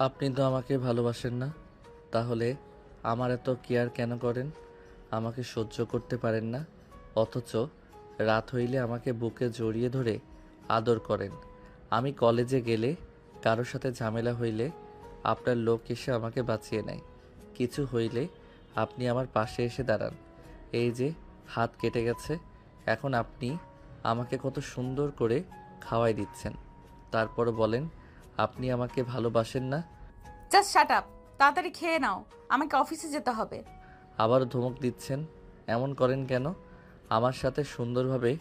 আপনি তো আমাকে ভালোবাসেন না, তাহলে আমার এত কেয়ার কেন করেন? আমাকে সহ্য করতে পারেন না, অথচ রাত হইলে আমাকে বুকে জড়িয়ে ধরে আদর করেন। আমি কলেজে গেলে, কারোর সাথে ঝামেলা হইলে আপনার লোক এসে আমাকে বাঁচিয়ে নেয়। কিছু হইলে আপনি আমার পাশে এসে দাঁড়ান। এই যে হাত কেটে গেছে, এখন আপনি আমাকে কত সুন্দর করে খাওয়াই দিচ্ছেন। তারপর বলেন আপনি আমাকে ভালোবাসেন না। জাস্ট শাট আপ, তাড়াতাড়ি খেয়ে নাও, আমাকে অফিসে যেতে হবে। আবার ধমক দিচ্ছেন। এমন করেন কেন? আমার সাথে সুন্দরভাবে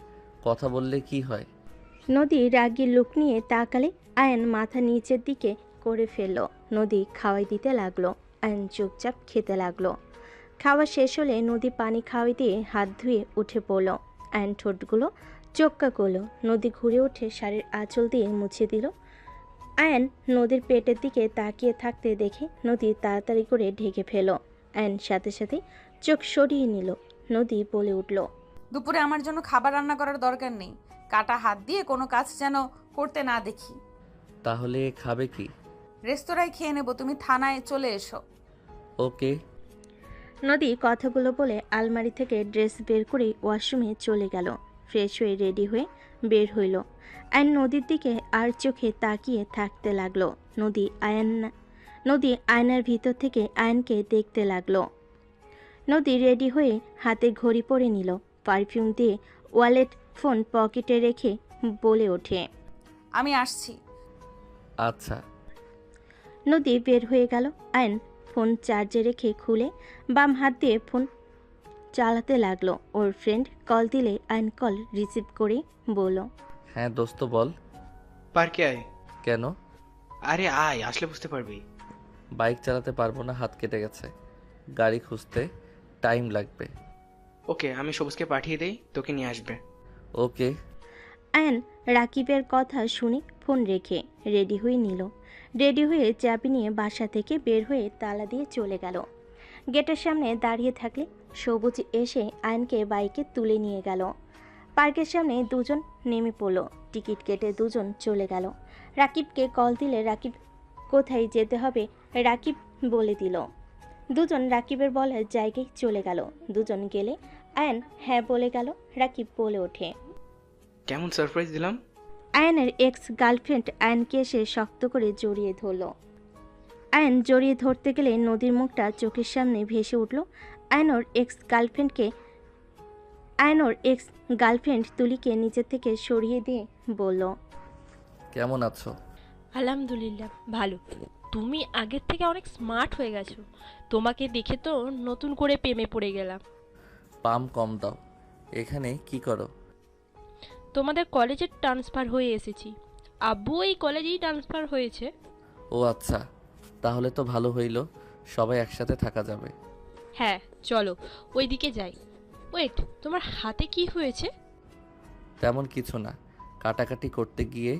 কথা বললে কি হয়? নদী রাগী লুক নিয়ে তাকালে আয়ন মাথা নিচের দিকে করে ফেলল। নদী খাওয়াই দিতে লাগলো। আয়ন চুপচাপ খেতে লাগলো। খাওয়া শেষ হলে নদী পানি খাওয়াই দিয়ে হাত ধুয়ে উঠে পড়ল। আয়ন ঠোঁটগুলো চোক্কা করলো। নদী ঘুরে উঠে শাড়ির আঁচল দিয়ে মুছে দিল। আয়ন নদীর পেটের দিকে তাকিয়ে থাকতে দেখে নদী তাড়াতাড়ি করে ঢেকে ফেল। আয়ন সাথে সাথে চোখ সরিয়ে নিল। নদী বলে উঠল, দুপুরে আমার জন্য খাবার রান্না করার দরকার নেই। কাটা হাত দিয়ে কোনো কাজ যেন করতে না দেখি। তাহলে খাবে কি? রেস্তোরাঁয় খেয়ে নেব, তুমি থানায় চলে এসো। ওকে। নদী কথাগুলো বলে আলমারি থেকে ড্রেস বের করে ওয়াশরুমে চলে গেল। ফ্রেশ হয়ে রেডি হয়ে বের হইল। আয়ন নদীর দিকে আর চোখে তাকিয়ে থাকতে লাগলো। নদী আয়নার ভিতর থেকে আয়নকে দেখতে লাগলো। নদী রেডি হয়ে হাতে ঘড়ি পরে নিল। পারফিউম দিয়ে ওয়ালেট ফোন পকেটে রেখে বলে ওঠে, আমি আসছি। আচ্ছা। নদী বের হয়ে গেল। আয়ন ফোন চার্জে রেখে খুলে বাম হাত দিয়ে ফোন চালাতে লাগলো। ওর ফ্রেন্ড কল দিলে আয়ন কল রিসিভ করে বলল, হ্যাঁ দোস্ত বল। পার্কে আয়। কেন? আরে আয়, আসলে বুঝতে পারবি। বাইক চালাতে পারবো না, হাত কেটে গেছে। গাড়ি খুঁজতে টাইম লাগবে। ওকে, আমি সবুজকে পাঠিয়ে দেই, তোকে নিয়ে আসবে। ওকে। আয়ন রাকিবের কথা শুনে ফোন রেখে রেডি হয়ে নিল। রেডি হয়ে চাবি নিয়ে বাসা থেকে বের হয়ে তালা দিয়ে চলে গেল। গেটের সামনে দাঁড়িয়ে থাকলে সবুজ এসে আয়নকে বাইকে তুলে নিয়ে গেল। পার্কের সামনে দুজন নেমে পড়ল। টিকিট কেটে দুজন চলে গেল। রাকিবকে কল দিলে রাকিব কোথায় যেতে হবে রাকিব বলে দিল। দুজন রাকিবের বলার জায়গায় চলে গেল। দুজন গেলে আয়ন হ্যাঁ বলে গেল। রাকিব বলে ওঠে, কেমন সারপ্রাইজ দিলাম? আয়নের এক্স গার্লফ্রেন্ড আয়নকে এসে শক্ত করে জড়িয়ে ধরল। আয়ন জড়িয়ে ধরতে গেলে নদীর মুখটা চোখের সামনে ভেসে উঠল। আয়নর এক্স গার্লফ্রেন্ড তুলিকে নিচে থেকে সরিয়ে দিয়ে বলল, কেমন আছো? আলহামদুলিল্লাহ ভালো। তুমি আগের থেকে অনেক স্মার্ট হয়ে গেছো। তোমাকে দেখে তো নতুন করে প্রেমে পড়ে গেলাম। পাম কম দাও। এখানে কি করো? তোমাদের কলেজে ট্রান্সফার হয়ে এসেছি। আব্বু এই কলেজেই ট্রান্সফার হয়েছে। ও আচ্ছা, তাহলে তো ভালো হইল, সবাই একসাথে থাকা যাবে। হ্যাঁ চলো ওইদিকে যাই। ওয়েট, তোমার হাতে কি হয়েছে? তেমন কিছু না, কাটাকাটি করতে গিয়ে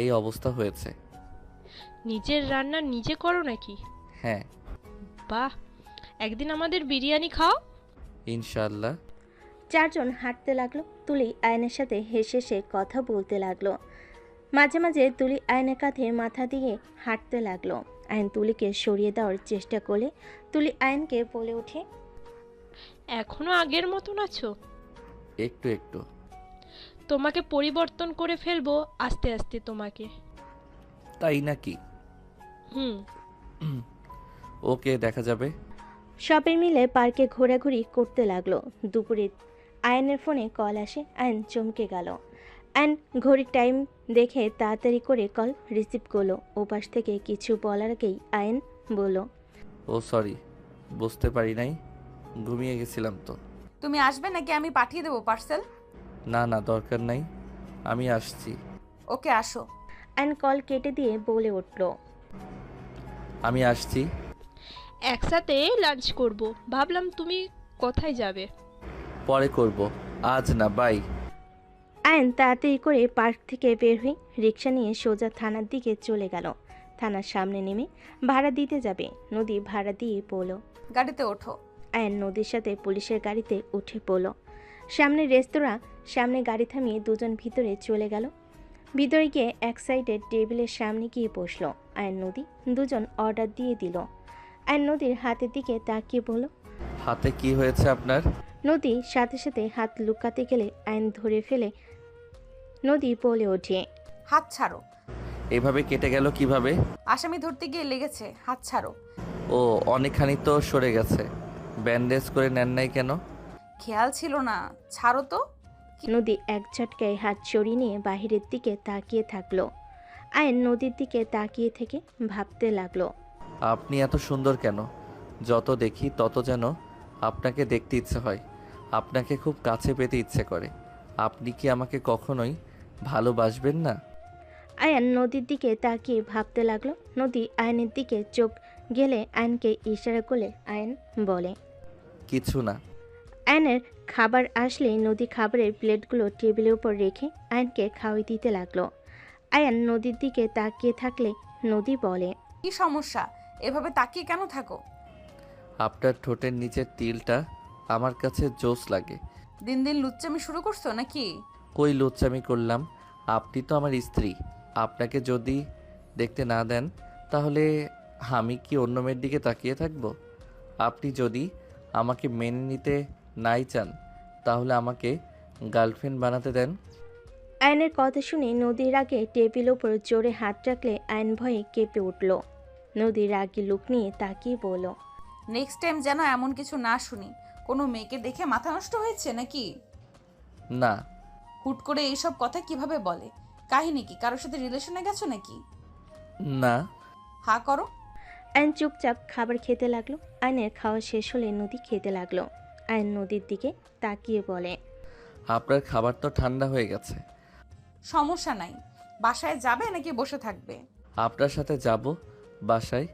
এই অবস্থা হয়েছে। নিজের রান্না নিজে করো নাকি? হ্যাঁ। বাহ, একদিন আমাদের বিরিয়ানি খাও। ইনশাআল্লাহ। চারজন হাঁটতে লাগলো। তুলি আয়নের সাথে হেসে হেসে কথা বলতে লাগলো। মাঝে মাঝে তুলি আয়নের কাঁধে মাথা দিয়ে হাঁটতে লাগলো। আয়ন তুলিকে সরিয়ে দেওয়ার চেষ্টা করলে তুলি আয়নকে বলে ওঠে, এখনো আগের মতন আছো? একটু একটু। তোমাকে পরিবর্তন করে ফেলবো আস্তে আস্তে তোমাকে। তাই নাকি? হুম। ওকে, দেখা যাবে। সবাই মিলে পার্কে ঘোরাঘুরি করতে লাগলো। দুপুরে আয়নের ফোনে কল আসে। আয়ন চমকে গেল। আয়ন ঘড়ির টাইম দেখে তাড়াতাড়ি করে কল রিসিভ করলো। ওপাশ থেকে কিছু বলার আগেই আয়ন বলল, ও সরি, বুঝতে পারি নাই, ঘুমিয়ে গেছিলাম তো। তুমি আসবে নাকি আমি পাঠিয়ে দেবো পার্সেল? না না, দরকার নাই, আমি আসছি। ওকে আসো। আয়ন কল কেটে দিয়ে বলে উঠল, আমি আসছি। একসাথে লাঞ্চ করব। ভাবলাম তুমি কোথায় যাবে। পরে করব, আজ না, বাই। আয়ন তাড়াতাড়ি করে পার্ক থেকে বের হয়ে রিক্সা নিয়ে সোজা থানার দিকে চলে গেল। থানার সামনে নেমে ভাড়া দিতে যাবে। নদী ভাড়া দিয়ে পড়ল। গাড়িতে ওঠো। আয়ন নদীর সাথে পুলিশের গাড়িতে উঠে পড়ল। সামনে রেস্তোরাঁ, সামনে গাড়ি থামিয়ে দুজন ভিতরে চলে গেল। ভিতরে গিয়ে এক সাইডে টেবিলের সামনে গিয়ে বসলো। আয়ন নদী দুজন অর্ডার দিয়ে দিল। আয়ন নদীর হাতের দিকে তাকিয়ে বলল। হাতে কি হয়েছে আপনার? নদী সাথে সাথে হাত লুকাতে গেলে আয়ন ধরে ফেলে নদী বলে ওঠে। হাত ছাড়ো। এভাবে কেটে গেল কিভাবে? আসামি ধরতে গিয়ে লেগেছে, হাত ছাড়ো। ও, অনেকখানি তো সরে গেছে। ব্যান্ডেজ করে নেন নাই কেন? খেয়াল ছিল না, ছাড়ো তো। নদী এক ঝটকায় হাত সরিয়ে নিয়ে বাহিরের দিকে তাকিয়ে থাকলো। আয়ন নদীর দিকে তাকিয়ে থেকে ভাবতে লাগলো। আপনি এত সুন্দর কেন? যত দেখি তত যেন আপনাকে দেখতে ইচ্ছে হয়, আপনাকে খুব কাছে পেতে ইচ্ছে করে। আপনি কি আমাকে কখনোই ভালোবাসবেন না? আয়ন নদীর দিকে তাকিয়ে ভাবতে লাগলো। নদী আয়নের দিকে চোখ গেলে আয়নকে ইশারা করলে আয়ন বলে, কিছু না। আয়নের খাবার আসলেই নদী খাবারের প্লেটগুলো টেবিলের উপর রেখে আয়নকে খাওয়াই দিতে লাগলো। আয়ন নদীর দিকে তাকিয়ে থাকলে নদী বলে, কি সমস্যা? এভাবে তাকিয়ে কেন থাকো? আপনার ঠোঁটের নিচের তিলটা আমার কাছে জোস লাগে। দিন দিন লুচ্চামি শুরু করছো নাকি? কই লুচ্চামি করলাম? আপনি তো আমার স্ত্রী। আপনাকে যদি দেখতে না দেন তাহলে আমি কি অন্য মেয়ের দিকে তাকিয়ে থাকবো? আপনি যদি আমাকে মেনে নিতে নাই চান তাহলে আমাকে গার্লফ্রেন্ড বানাতে দেন। আয়নের কথা শুনে নদীর আগে টেবিল ওপর জোরে হাত রাখলে আয়ন ভয়ে কেঁপে উঠল। নদীর রাগী লুক নিয়ে তাকিয়ে বলল, নেক্সট টাইম যেন এমন কিছু না শুনি। কোনো মেয়েকে দেখে মাথা নষ্ট হয়েছে নাকি? না। হুট করে এইসব কথা কিভাবে বলে? কাহিনী কি? কারোর সাথে রিলেশনে গেছো নাকি? না। হা করো। আয়ন চুপচাপ খাবার খেতে লাগলো। আয়নের খাওয়া শেষ হলে নদী খেতে লাগলো। আয়ন নদীর দিকে তাকিয়ে বলে, আপনার খাবার তো ঠান্ডা হয়ে গেছে। সমস্যা নাই। বাসায় যাবে নাকি বসে থাকবে? আপনার সাথে যাব বাসায়,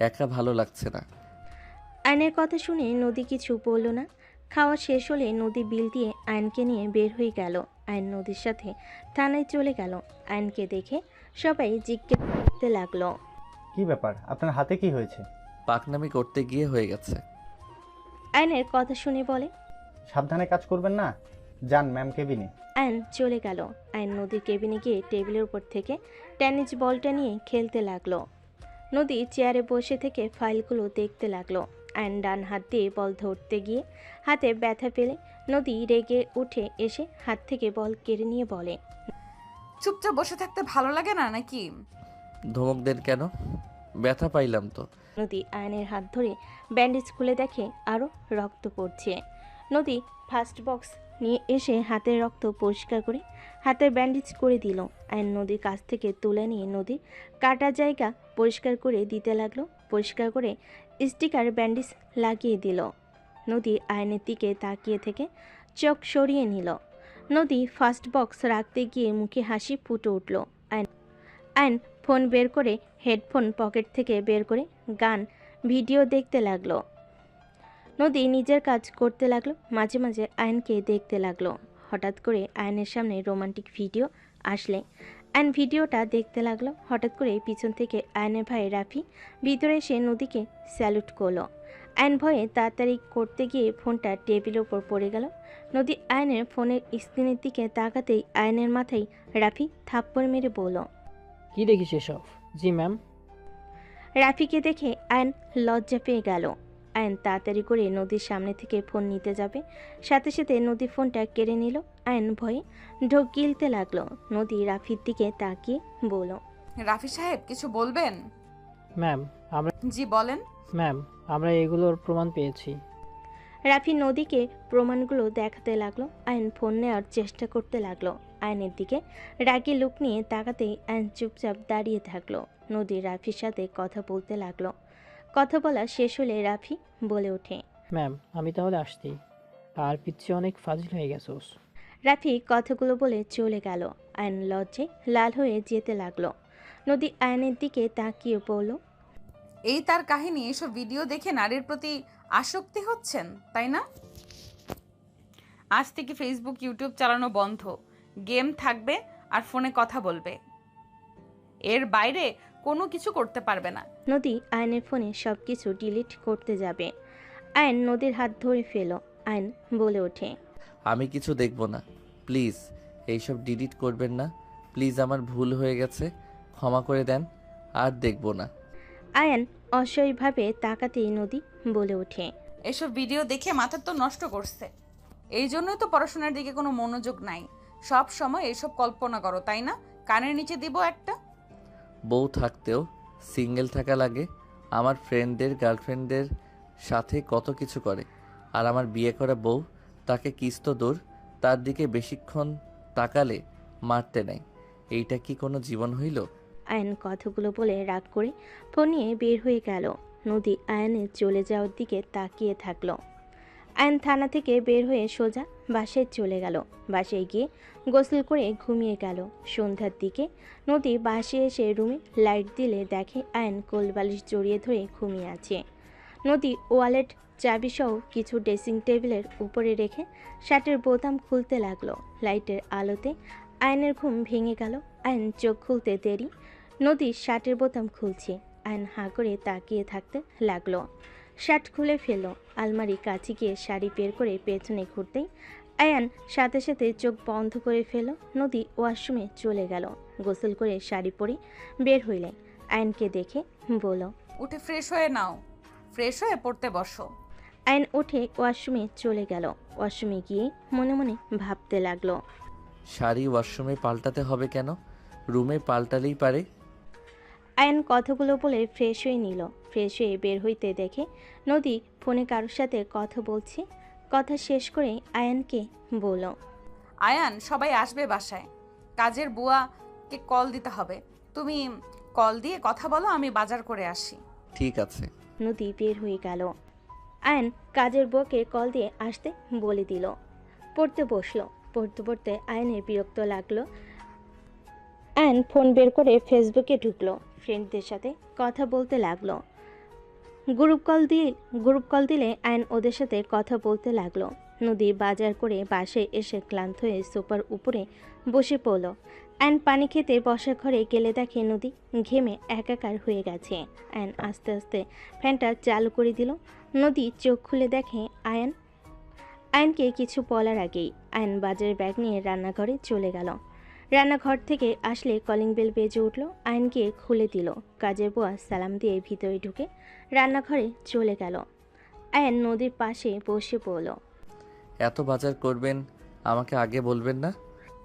একা ভালো লাগছে না। আয়নের কথা শুনে নদী কিছু বলল না। খাওয়া শেষ হলে নদী বিল দিয়ে আয়নকে নিয়ে বের হয়ে গেল। আয়ন নদীর সাথে থানায় চলে গেল। আয়নকে দেখে সবাই জিজ্ঞেস করতে লাগলো, কি ব্যাপার, আপনার হাতে কি হয়েছে? পাকনামি করতে গিয়ে হয়ে গেছে। আয়নের কথা শুনে বলে, সাবধানে কাজ করবেন না। যান ম্যাম কেবিনে। আয়ন চলে গেল। আয়ন নদীর কেবিনে গিয়ে টেবিলের উপর থেকে টেনিস বলটা নিয়ে খেলতে লাগলো। নদী চেয়ারে বসে থেকে ফাইলগুলো দেখতে লাগলো। আয়ন ডান হাত দিয়ে বল ধরতে গিয়ে হাতে ব্যথা পেলে নদী রেগে উঠে এসে হাত থেকে বল কেড়ে নিয়ে বলে, চুপচাপ বসে থাকতে ভালো লাগে না নাকি? ধমক দেন কেন? ব্যথা পাইলাম তো। নদী আয়নের হাত ধরে ব্যান্ডেজ খুলে দেখে আরও রক্ত পড়ছে। নদী ফার্স্ট বক্স নিয়ে এসে হাতের রক্ত পরিষ্কার করে হাতের ব্যান্ডেজ করে দিল। আয়ন নদীর কাছ থেকে তুলে নিয়ে নদীর কাটা জায়গা পরিষ্কার করে দিতে লাগলো। পরিষ্কার করে স্টিকার ব্যান্ডেজ লাগিয়ে দিল। নদী আয়নের দিকে তাকিয়ে থেকে চোখ সরিয়ে নিল। নদী ফার্স্ট বক্স রাখতে গিয়ে মুখে হাসি ফুটে উঠল। আয়ন ফোন বের করে হেডফোন পকেট থেকে বের করে গান ভিডিও দেখতে লাগলো। নদী নিজের কাজ করতে লাগলো, মাঝে মাঝে আয়নকে দেখতে লাগলো। হঠাৎ করে আয়নের সামনে রোমান্টিক ভিডিও আসলে আয়ন ভিডিওটা দেখতে লাগলো। হঠাৎ করে পিছন থেকে আয়নের ভাই রাফি ভিতরে এসে নদীকে স্যালুট করলো। আয়ন ভয়ে তাড়াতাড়ি করতে গিয়ে ফোনটা টেবিলের ওপর পড়ে গেল। নদী আয়নের ফোনের স্ক্রিনের দিকে তাকাতেই আয়নের মাথায় রাফি থাপ্পড় মেরে বলল, কি দেখিস এসব? জি ম্যাম। রাফিকে দেখে আয়ন লজ্জা পেয়ে গেল। আয়ন তাড়াতাড়ি করে নদীর সামনে থেকে ফোন নিতে যাবে, সাথে সাথে নদী ফোনটা কেড়ে নিল। আয়ন ভয়ে ঢোক গিলতে লাগলো। নদী রাফির দিকে তাকিয়ে বলল, রাফি সাহেব কিছু বলবেন? ম্যাম আমরা জি বলেন। ম্যাম আমরা এগুলোর প্রমাণ পেয়েছি। রাফি নদীকে প্রমাণগুলো দেখাতে লাগলো। আয়ন ফোন নেওয়ার চেষ্টা করতে লাগলো। আয়নের দিকে রাগি লুক নিয়ে তাকাতেই আয়ন চুপচাপ দাঁড়িয়ে থাকলো। নদী রাফির সাথে কথা বলতে লাগলো। কথা বলা শেষ হলে রাফি বলে ওঠে, ম্যাম আমি তাহলে আসছি, আর পিচ্ছে অনেক ফাজিল হয়ে গেছোস। রাফি কথাগুলো বলে চলে গেল। আয়ন লজ্জায় লাল হয়ে যেতে লাগলো। নদী আয়নের দিকে তাকিয়ে বলল, এই তার কাহিনী? এসব ভিডিও দেখে নারীর প্রতি আসক্তি হচ্ছেন তাই না? আজ থেকে ফেসবুক ইউটিউব চালানো বন্ধ। গেম থাকবে আর ফোনে কথা বলবে, এর বাইরে কোনো কিছু করতে পারবে না। নদী আয়নের ফোনে সব কিছু ডিলিট করতে যাবে। আয়ন নদীর হাত ধরে ফেল। আয়ন বলে ওঠে, আমি কিছু দেখব না, প্লিজ। এইসব ডিলিট করবেন না, প্লিজ আমার ভুল হয়ে গেছে, ক্ষমা করে দেন, আর দেখব না। আয়ান অসহায়ভাবে তাকাতেই নদী বলে ওঠে। এসব ভিডিও দেখে মাথা তো নষ্ট করছে। এই জন্যই তো পড়াশোনার দিকে কোনো মনোযোগ নাই। সব সময় এসব কল্পনা করো, তাই না? কানের নিচে দিব একটা। বউ থাকতেও সিঙ্গেল থাকা লাগে। আমার ফ্রেন্ডদের গার্লফ্রেন্ডদের সাথে কত কিছু করে, আর আমার বিয়ে করা বউ, তাকে কিস তো দূর, তার দিকে বেশিক্ষণ তাকালে মারতে নেয়। এইটা কি কোনো জীবন হইল? আয়ান কথাগুলো বলে রাগ করে ফোন নিয়ে বের হয়ে গেল। নদী আয়ানের চলে যাওয়ার দিকে তাকিয়ে থাকলো। আয়ান থানা থেকে বের হয়ে সোজা বাসায় চলে গেল। বাসায় গিয়ে গোসল করে ঘুমিয়ে গেল। সন্ধ্যার দিকে নদী বাসে এসে রুমে লাইট দিলে দেখে আয়ান কোলবালিশ জড়িয়ে ধরে ঘুমিয়ে আছে। নদী ওয়ালেট, চাবিসহ কিছু ড্রেসিং টেবিলের উপরে রেখে শার্টের বোতাম খুলতে লাগলো। লাইটের আলোতে আয়নের ঘুম ভেঙে গেল। আয়ন চোখ খুলতে দেরি। নদী শার্টের বোতাম খুলছে। আয়ন হাঁ করে তাকিয়ে থাকতে লাগলো। শার্ট খুলে ফেলল। আলমারি কাছে গিয়ে শাড়ি বের করে পেছনে ঘুরতেই আয়ান সাথে সাথে চোখ বন্ধ করে ফেলল। নদী ওয়াশরুমে চলে গেল। গোসল করে শাড়ি পরে বের হইলেন। আয়নকে দেখে বলল, উঠে ফ্রেশ হয়ে নাও, ফ্রেশ হয়ে পড়তে বসো। আয়ন উঠে ওয়াশরুমে চলে গেল। ওয়াশরুমে গিয়ে মনে মনে ভাবতে লাগলো। শাড়ি ওয়াশরুমে পাল্টাতে হবে কেন? রুমে পাল্টালেই পারে। আয়ন কথাগুলো বলে ফ্রেশ হয়ে নিল। ফ্রেশ হয়ে বের হইতে দেখে নদী ফোনে কারোর সাথে কথা বলছে। কথা শেষ করে আয়ানকে বলল, আয়ান, সবাই আসবে বাসায়, কাজের বুয়াকে কল দিতে হবে। তুমি কল দিয়ে কথা বলো, আমি বাজার করে আসি। ঠিক আছে। নদী বের হয়ে গেল। আয়ন কাজের বউকে কল দিয়ে আসতে বলে দিল। পড়তে বসলো। পড়তে পড়তে আয়নের বিরক্ত লাগলো। আয়ন ফোন বের করে ফেসবুকে ঢুকলো। ফ্রেন্ডদের সাথে কথা বলতে লাগলো। গ্রুপ কল দিলে আয়ন ওদের সাথে কথা বলতে লাগলো। নদী বাজার করে বাসায় এসে ক্লান্ত হয়ে সোফার উপরে বসে পড়ল। আয়ন পানি খেতে বসার ঘরে গেলে দেখে নদী ঘেমে একাকার হয়ে গেছে। আয়ন আস্তে আস্তে ফ্যানটা চালু করে দিল। নদী চোখ খুলে দেখে আয়নকে কিছু বলার আগেই আয়ন বাজারের ব্যাগ নিয়ে রান্নাঘরে চলে গেল। রান্নাঘর থেকে আসলে কলিং বেল বেজে উঠল। আয়ন গিয়ে খুলে দিল। কাজের বুয়া সালাম দিয়ে ভিতরে ঢুকে রান্নাঘরে চলে গেল। আয়ন নদীর পাশে বসে পড়ল। এত বাজার করবেন, আমাকে আগে বলবেন না?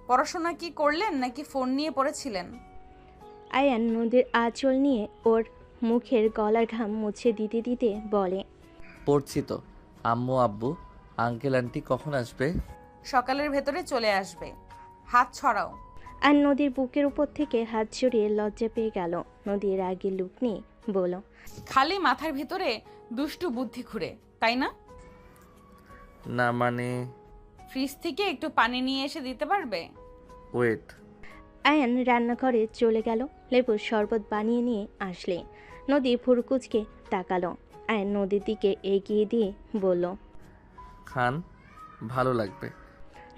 পড়াশোনা কি করলেন নাকি ফোন নিয়ে পড়েছিলেন? আয়ান নদীর আঁচল নিয়ে ওর মুখের গলার ঘাম মুছে দিতে দিতে বলে, পড়ছি তো। আম্মু আব্বু আঙ্কেল আন্টি কখন আসবে? সকালের ভেতরে চলে আসবে। হাত ছড়াও। আর নদীর বুকের উপর থেকে হাত সরিয়ে লজ্জা পেয়ে গেল। নদীর রাগের লুক নিয়ে বলল, খালি মাথার ভিতরে দুষ্টু বুদ্ধি ঘুরে, তাই না? না মানে, ফ্রিজ থেকে একটু পানি নিয়ে এসে দিতে পারবে? ওয়েট। আয়ান রান্নাঘরে চলে গেল। লেবুর শরবত বানিয়ে নিয়ে আসলে নদী ফুরকুচকে তাকালো। আয়ান নদীর দিকে এগিয়ে দিয়ে বলল, খান, ভালো লাগবে।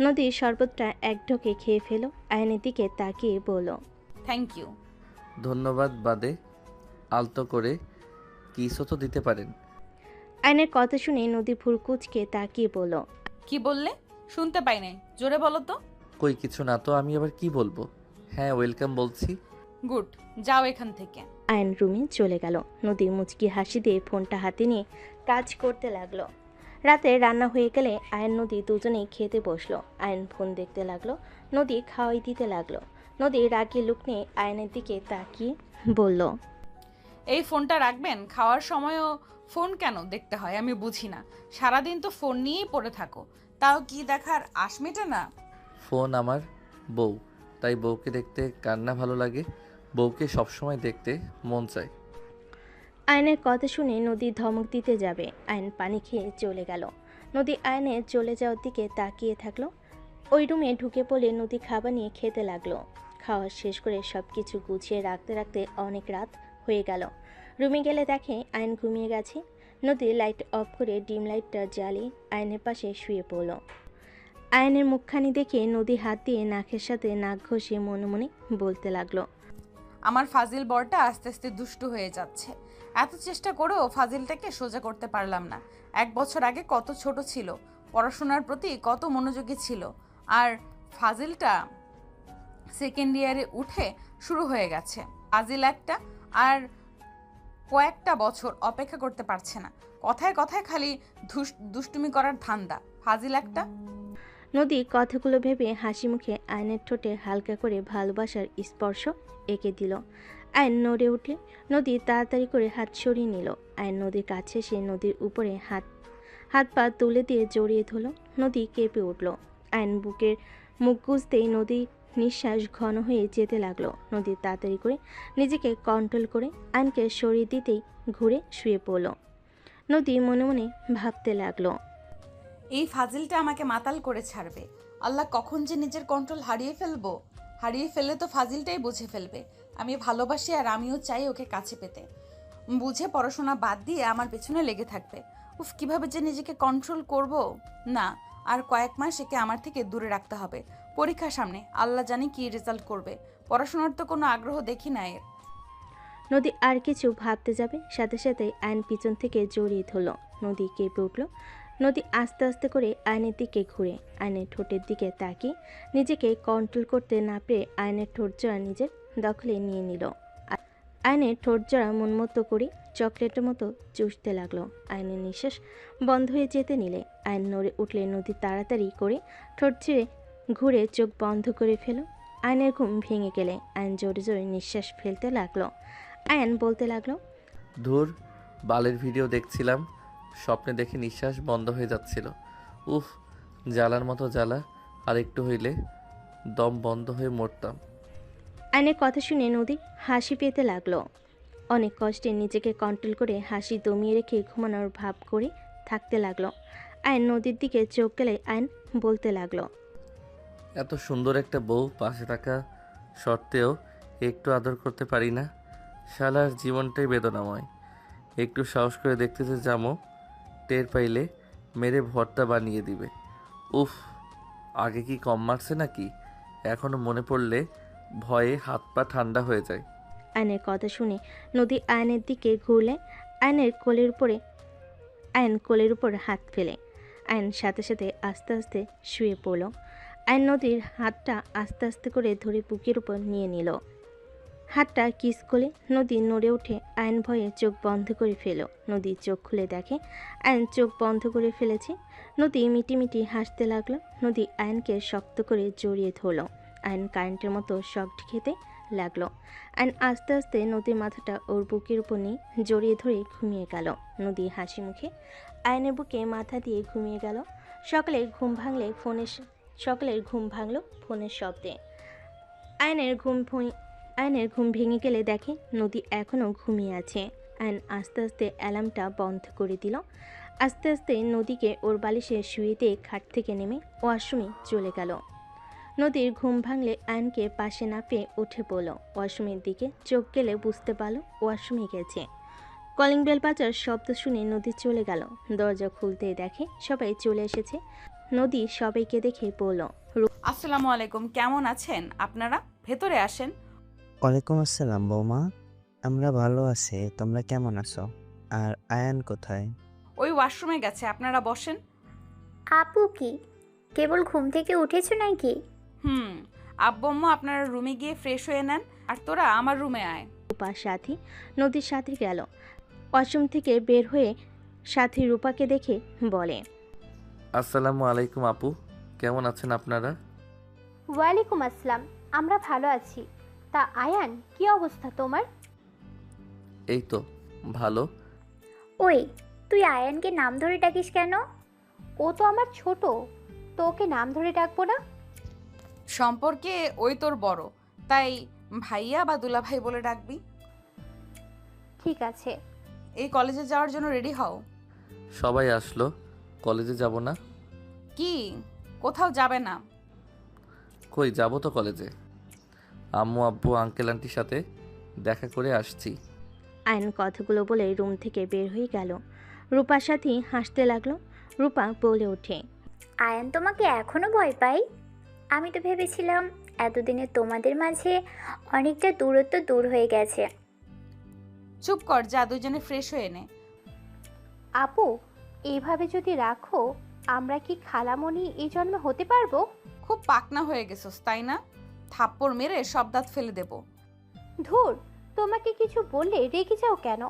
নদী শরবতটা এক ঢোকে খেয়ে ফেলো। আয়নের দিকে তাকিয়ে বলল, থ্যাংক ইউ। ধন্যবাদ বাদে আলতো করে কিসও তো দিতে পারেন। আয়নের কথা শুনে নদী ফুরকুচকে তাকিয়ে বলল, কি বললে? শুনতে পাই নাই, জোরে বলো তো। কই কিছু না তো, আমি আবার কি বলবো? হ্যাঁ ওয়েলকাম বলছি। গুড, যাও এখান থেকে। আয়ন রুমে চলে গেল। নদী মুচকি হাসি দিয়ে ফোনটা হাতে নিয়ে কাজ করতে লাগলো। রাতে রান্না হয়ে গেলে আয়ন নদী দুজনেই খেতে বসলো। আয়ন ফোন দেখতে লাগলো। নদী খাওয়াই দিতে লাগলো। নদী রাগে লুক নিয়ে আয়নের দিকে তাকিয়ে বলল, এই ফোনটা রাখবেন? খাওয়ার সময়ও ফোন কেন দেখতে হয় আমি বুঝি না। সারাদিন তো ফোন নিয়েই পড়ে থাকো, তাও কি দেখার আশ মেটে না? ফোন আমার বউ, তাই বউকে দেখতে কার না ভালো লাগে? বউকে সবসময় দেখতে মন চায়। আয়নের কথা শুনে নদী ধমক দিতে যাবে। আয়ন পানি খেয়ে চলে গেল। নদী আয়নের চলে যাওয়ার দিকে তাকিয়ে থাকলো। ওই রুমে ঢুকে পড়ে নদী খাবার নিয়ে খেতে লাগলো। খাওয়া শেষ করে সব কিছু গুছিয়ে রাখতে রাখতে অনেক রাত হয়ে গেল। রুমে গেলে দেখে আয়ন ঘুমিয়ে গেছে। নদী লাইট অফ করে ডিম লাইটটা জ্বালিয়ে আয়নের পাশে শুয়ে পড়ল। আয়নের মুখখানি দেখে নদী হাত দিয়ে নাকের সাথে নাক ঘষে মনে মনে বলতে লাগলো, আমার ফাজিল বরটা আস্তে আস্তে দুষ্টু হয়ে যাচ্ছে। এত চেষ্টা করেও ফাজিলটাকে সোজা করতে পারলাম না। 1 বছর আগে কত ছোট ছিল, পড়াশোনার প্রতি কত মনোযোগী ছিল, আর ফাজিলটা সেকেন্ড ইয়ারে উঠে শুরু হয়ে গেছে ফাজিল একটা। আর কয়েকটা বছর অপেক্ষা করতে পারছে না। কথায় কথায় খালি দুষ্টুমি করার ধান্দা। ফাজিল একটা। নদী কথাগুলো ভেবে হাসি মুখে আয়নের ঠোঁটে হালকা করে ভালোবাসার স্পর্শ এঁকে দিল। আয়ন নড়ে উঠলে নদী তাড়াতাড়ি করে হাত সরিয়ে নিল। আয়ন নদীর কাছে এসে নদীর উপরে হাত পা তুলে দিয়ে জড়িয়ে ধরল। নদী কেঁপে উঠল। আয়ন বুকের মুখ গুজতেই নদীর নিঃশ্বাস ঘন হয়ে যেতে লাগলো। নদী তাড়াতাড়ি করে নিজেকে কন্ট্রোল করে আয়নকে সরিয়ে দিতেই ঘুরে শুয়ে পড়ল। নদী মনে মনে ভাবতে লাগলো, এই ফাজিলটা আমাকে মাতাল করে ছাড়বে। আল্লাহ, কখন যে নিজের কন্ট্রোল হারিয়ে ফেলবো। হারিয়ে ফেললে তো ফাজিলটাই বুঝে ফেলবে আমি ভালোবাসি, আর আমিও চাই ওকে কাছে পেতে। বুঝে পড়াশোনা বাদ দিয়ে আমার পেছনে লেগে থাকবে। উফ, কিভাবে যে নিজেকে কন্ট্রোল করব। না, আর কয়েক মাস একে আমার থেকে দূরে রাখতে হবে। পরীক্ষা সামনে, আল্লাহ জানি কি রেজাল্ট করবে। পড়াশোনার তো কোনো আগ্রহ দেখি না এর। নদী আর কিছু ভাবতে যাবে সাথে সাথে আয়ন পিছন থেকে জড়িয়ে ধরল। নদী কেঁপে উঠল। নদী আস্তে আস্তে করে আয়নের দিকে ঘুরে আয়নের ঠোঁটের দিকে তাকিয়ে নিজেকে কন্ট্রোল করতে না পেরে আয়নের ঠোঁট জোড়া নিজের দখলে নিয়ে নিল। আয়নের ঠোঁট জোড়া মনমতো করে চকলেটের মতো চুষতে লাগলো। আয়নের নিঃশ্বাস বন্ধ হয়ে যেতে নিলে আয়ন নড়ে উঠলে নদী তাড়াতাড়ি করে ঠোঁট ছেড়ে ঘুরে চোখ বন্ধ করে ফেল। আয়নের ঘুম ভেঙে গেলে আয়ন জোরে জোরে নিঃশ্বাস ফেলতে লাগলো। আয়ন বলতে লাগলো, ধুর, বালের ভিডিও দেখছিলাম, স্বপ্নে দেখে নিঃশ্বাস বন্ধ হয়ে যাচ্ছিল। উফ, জ্বালার মতো জ্বালা, আর একটু হইলে দম বন্ধ হয়ে মরতাম। আয়নের কথা শুনে নদী হাসি পেতে লাগলো। অনেক কষ্টে নিজেকে কন্ট্রোল করে হাসি দমিয়ে রেখে ঘুমানোর ভাব করে থাকতে লাগলো। আয়ন নদীর দিকে চোখ গেলে আয়ন বলতে লাগলো, এত সুন্দর একটা বউ পাশে থাকা সত্ত্বেও একটু আদর করতে পারি না। শালার জীবনটাই বেদনাময়। একটু সাহস করে দেখতেছে জামো, টের পাইলে মেরে ভর্তা বানিয়ে দিবে। উফ, আগে কি কম মারছে নাকি? এখনো মনে পড়লে ভয়ে হাত পা ঠান্ডা হয়ে যায়। আয়নের কথা শুনে নদী আয়নের দিকে ঘুরলে আয়ন কোলের উপর হাত ফেলে আয়ন সাথে সাথে আস্তে আস্তে শুয়ে পড়ল। আয়ন নদীর হাতটা আস্তে আস্তে করে ধরে বুকের উপর নিয়ে নিল। হাতটা কিস করে নদী নড়ে উঠে আয়ন ভয়ে চোখ বন্ধ করে ফেল। নদী চোখ খুলে দেখে আয়ন চোখ বন্ধ করে ফেলেছে। নদী মিটিমিটি হাসতে লাগলো। নদী আয়নকে শক্ত করে জড়িয়ে ধরল। আয়ন কারেন্টের মতো শক খেতে লাগলো। আয়ন আস্তে আস্তে নদীর মাথাটা ওর বুকের উপর নিয়ে জড়িয়ে ধরে ঘুমিয়ে গেল। নদী হাসি মুখে আয়নের বুকে মাথা দিয়ে ঘুমিয়ে গেল। সকলের ঘুম ভাঙলো ফোনের শব্দে। আয়নের ঘুম ভেঙে গেলে দেখে নদী এখনও ঘুমিয়ে আছে। আয়ন আস্তে আস্তে অ্যালার্মটা বন্ধ করে দিল। আস্তে আস্তে নদীকে ওর বালিশে শুয়ে দিয়ে খাট থেকে নেমে ওয়াশরুমে চলে গেল। নদীর ঘুম ভাঙলে আয়নকে পাশে না পেয়ে উঠে পড়ল। ওয়াশরুমের দিকে চোখ গেলে বুঝতে পারল ওয়াশরুমে গেছে। কলিং বেল বাজার শব্দ শুনে নদী চলে গেল। দরজা খুলতেই দেখে সবাই চলে এসেছে। নদী সবাইকে দেখে বলল, আসসালামু আলাইকুম, কেমন আছেন আপনারা? ভেতরে আসেন। ওয়ালাইকুম আসসালাম বৌমা, আমরা ভালো আছি, তোমরা কেমন আছো? আর আয়ান কোথায়? ওই ওয়াশরুমে গেছে, আপনারা বসেন। আপু কি কেবল ঘুম থেকে উঠেছো নাকি? আব্বু আম্মু আপনারা রুমে গিয়ে ফ্রেশ হয়ে নেন, আর তোরা আমার রুমে আয়। রূপার সাথী নদীর সাথে গেল। ওয়াশরুম থেকে বের হয়ে সাথী রূপাকে দেখে বলে, আসসালামু আলাইকুম আপু, কেমন আছেন আপনারা? ওয়ালাইকুম আসসালাম, আমরা ভালো আছি। তা আয়ান, কি অবস্থা তোমার? এই তো ভালো। ওই, তুই আয়ানকে নাম ধরে ডাকিস কেন? ও তো আমার ছোট, তো ওকে নাম ধরে ডাকবো না? সম্পর্কে ওই তোর বড়, তাই ভাইয়া বা দুলা ভাই বলে ডাকবি। ঠিক আছে। এই কলেজে যাওয়ার জন্য রেডি হও। সবাই আসলো, কলেজে যাব না? কি, কোথাও যাবে না? কই যাব তো কলেজে, আম্মু আব্বু আঙ্কেল আন্টির সাথে দেখা করে আসছি। আয়ন কথাগুলো বলে রুম থেকে বের হয়ে গেল। রূপার সাথে হাসতে লাগলো। রূপা বলে ওঠে, আয়ান তোমাকে এখনো ভয় পাই? আমি তো ভেবেছিলাম এতদিনে তোমাদের মাঝে অনেকটা দূরত্ব দূর হয়ে গেছে। চুপ কর, যা দুজনে ফ্রেশ হয়ে নে। আপু, এইভাবে যদি রাখো, আমরা কি খালামণি এই জন্মে হতে পারবো? খুব পাকনা হয়ে গেছস তাই না? থাপ্পড় মেরে সব দাঁত ফেলে দেব। ধুর, তোমাকে কিছু বললে রেগে যাও কেন?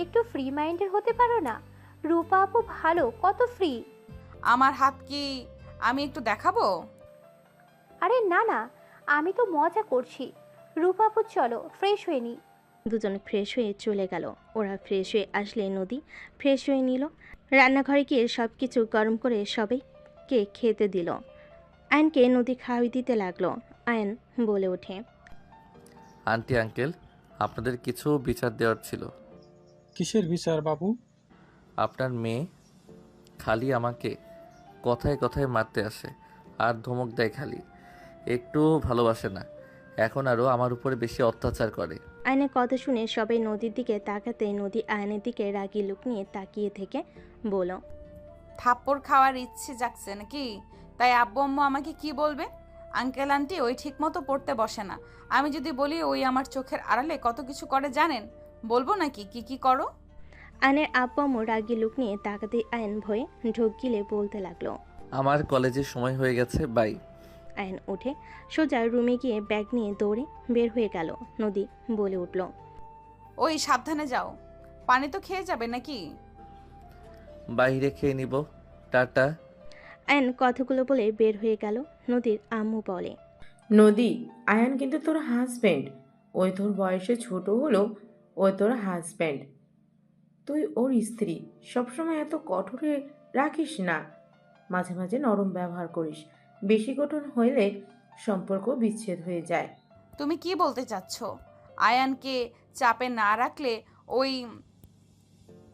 একটু ফ্রি মাইন্ডের হতে পারো না? রূপা আপু ভালো, কত ফ্রি। আমার হাত কি আমি একটু দেখাবো? আরে না না, আমি তো মজা করছি। রূপা আপু চলো ফ্রেশ হয়ে নি। দুজন ফ্রেশ হয়ে চলে গেল। ওরা ফ্রেশ হয়ে আসলে নদী ফ্রেশ হয়ে নিল। রান্নাঘরে গিয়ে সব কিছু গরম করে সবাইকে খেতে দিল। আয়নকে নদী খাওয়াই দিতে লাগলো। আয়ন বলে ওঠে, আন্টি আঙ্কেল, আপনাদের কিছু বিচার দেওয়ার ছিল। কিসের বিচার বাবু? আপনার মেয়ে খালি আমাকে কথায় কথায় মারতে আসে আর ধমক দেয়, খালি একটু ভালোবাসে না। এখন আরও আমার উপরে বেশি অত্যাচার করে। আয়নের কথা শুনে সবাই নদীর দিকে তাকাতে নদী আয়নের দিকে রাগী লুক নিয়ে তাকিয়ে থেকে বলল, থাপ্পড় খাওয়ার ইচ্ছে জাগছে নাকি? তাই আব্বু আম্মু আমাকে কি বলবে? আঙ্কেল আন্টি ওই ঠিক মতো পড়তে বসে না। আমি যদি বলি ওই আমার চোখের আড়ালে কত কিছু করে জানেন, বলবো নাকি কি কি করো? আয়নের আব্বু আম্মু রাগী লুক নিয়ে তাকাতে আয়ন ভয়ে ঢোক গিলে বলতে লাগলো, আমার কলেজের সময় হয়ে গেছে, বাই। আয়ন উঠে সোজা রুমে গিয়ে ব্যাগ নিয়ে দৌড়ে বের হয়ে গেল। নদী বলে উঠল, ওই সাবধানে যাও, পানি তো খেয়ে যাবে নাকি? বাইরে খেয়ে নিব, টাটা। আয়ন কথাগুলো বলে বের হয়ে গেল। নদীর আম্মু বলে, নদী, আয়ান কিন্তু তোর হাজব্যান্ড। ওই তোর বয়সে ছোট হলেও ওই তোর হাজব্যান্ড। তুই ওর স্ত্রী। সবসময় এত কঠোরে রাখিস না, মাঝে মাঝে নরম ব্যবহার করিস। বেশি কঠোর হইলে সম্পর্ক বিচ্ছেদ হয়ে যায়। তুমি কি বলতে চাচ্ছ? আয়ানকে চাপে না রাখলে ওই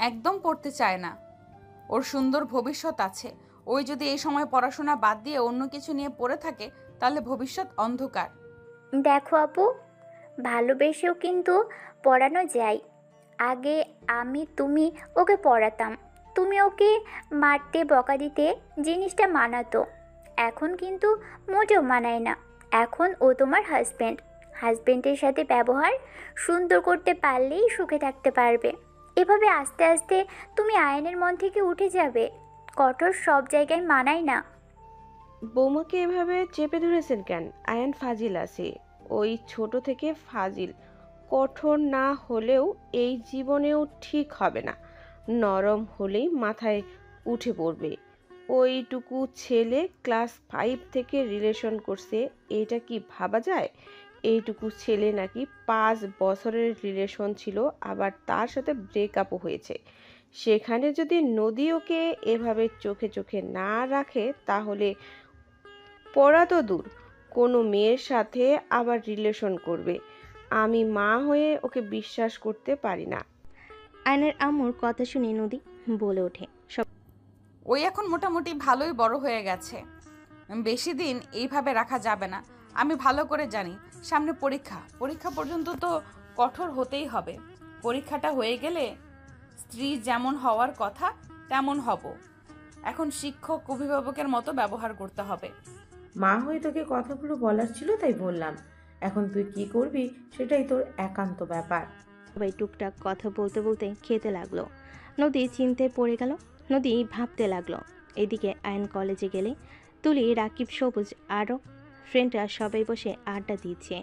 একদম পড়তে চায় না। ওর সুন্দর ভবিষ্যৎ আছে। ওই যদি এই সময় পড়াশোনা বাদ দিয়ে অন্য কিছু নিয়ে পড়ে থাকে তাহলে ভবিষ্যৎ অন্ধকার। দেখো আপু, ভালোবেসেও কিন্তু পড়ানো যায়। আগে তুমি ওকে পড়াতাম, তুমি ওকে মারতে বকা দিতে, জিনিসটা মানাতো। এখন কিন্তু মোটেও মানায় না। এখন ও তোমার হাজব্যান্ডের সাথে ব্যবহার সুন্দর করতে পারলেই সুখে থাকতে পারবে। এভাবে আস্তে আস্তে তুমি আয়নের মন থেকে উঠে যাবে। কঠোর সব জায়গায় মানায় না। বৌমাকে এভাবে চেপে ধরেছেন কেন? আয়ান ফাজিল আছে, ওই ছোট থেকে ফাজিল। কঠোর না হলেও এই জীবনেও ঠিক হবে না। নরম হলেই মাথায় উঠে পড়বে। ওইটুকু ছেলে ক্লাস 5 থেকে রিলেশন করছে, এটা কি ভাবা যায়? এইটুকু ছেলে নাকি 5 বছরের রিলেশন ছিল, আবার তার সাথে ব্রেকআপও হয়েছে। সেখানে যদি নদী ওকে এভাবে চোখে চোখে না রাখে তাহলে পড়া তো দূর, কোনো মেয়ের সাথে আবার রিলেশন করবে। আমি মা হয়ে ওকে বিশ্বাস করতে পারি না। আয়নের আম্মুর কথা শুনে নদী বলে ওঠে, ওই এখন মোটামুটি ভালোই বড় হয়ে গেছে। বেশি দিন এইভাবে রাখা যাবে না। আমি ভালো করে জানি সামনে পরীক্ষা পর্যন্ত তো কঠোর হতেই হবে। পরীক্ষাটা হয়ে গেলে স্ত্রী যেমন হওয়ার কথা তেমন হব। এখন শিক্ষক অভিভাবকের মতো ব্যবহার করতে হবে। মা হয়ে তোকে কথাগুলো বলার ছিল তাই বললাম। এখন তুই কি করবি সেটাই তোর একান্ত ব্যাপার। সবাই টুকটাক কথা বলতে বলতে খেতে লাগলো। নদী চিন্তায় পড়ে গেল। নদী ভাবতে লাগলো। এদিকে আয়ন কলেজে গেলে তুলি, রাকিব, সবুজ আরও ফ্রেন্ডরা সবাই বসে আড্ডা দিচ্ছে।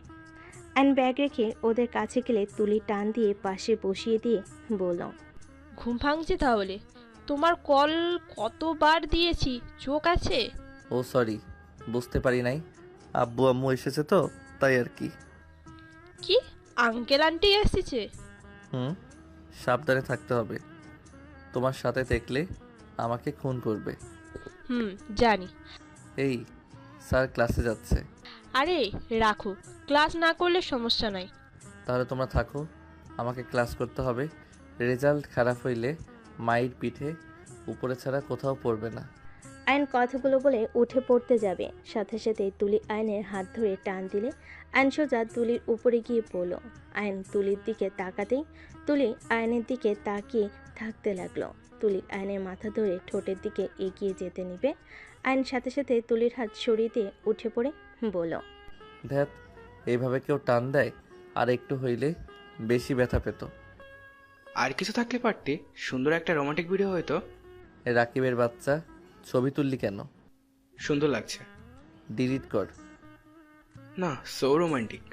আয়ন ব্যাগ রেখে ওদের কাছে গেলে তুলি টান দিয়ে পাশে বসিয়ে দিয়ে বলল, ঘুম ভাঙছে তাহলে? তোমার কল কতবার দিয়েছি, চোখ আছে? ও সরি, বুঝতে পারি নাই। আব্বু আম্মু এসেছে তো তাই আর কি। কি আঙ্কেল আন্টি এসেছে? সাবধানে থাকতে হবে। তোমার সাথে দেখলে আমাকে খুন করবে। জানি। এই স্যার ক্লাসে যাচ্ছে। আরে রাখো, ক্লাস না করলে সমস্যা নাই। তাহলে তোমরা থাকো, আমাকে ক্লাস করতে হবে। রেজাল্ট খারাপ হইলে মায়ের পিঠে উপরে ছাড়া কোথাও পড়বে না। আয়ন কথাগুলো বলে উঠে পড়তে যাবে, সাথে সাথে তুলি আয়নের হাত ধরে টান দিলে আয়ন সোজা তুলির উপরে গিয়ে পড়ল। আয়ন তুলির দিকে তাকাতেই তুলি আয়নের দিকে তাকিয়ে থাকতে লাগলো। তুলি আয়নের মাথা ধরে ঠোঁটের দিকে এগিয়ে যেতে নিবে। আয়ন সাথে সাথে তুলির হাত সরিয়ে দিয়ে উঠে পড়ে বলল, ধ্যাত, এইভাবে কেউ টান দেয়? আর একটু হইলে বেশি ব্যথা পেত। আর কিছু থাকলে পারতে, সুন্দর একটা রোমান্টিক ভিডিও হয়তো। রাকিবের বাচ্চা, ছবি তুললি কেন? সুন্দর লাগছে। ডিলিট কর। না, সো রোমান্টিক।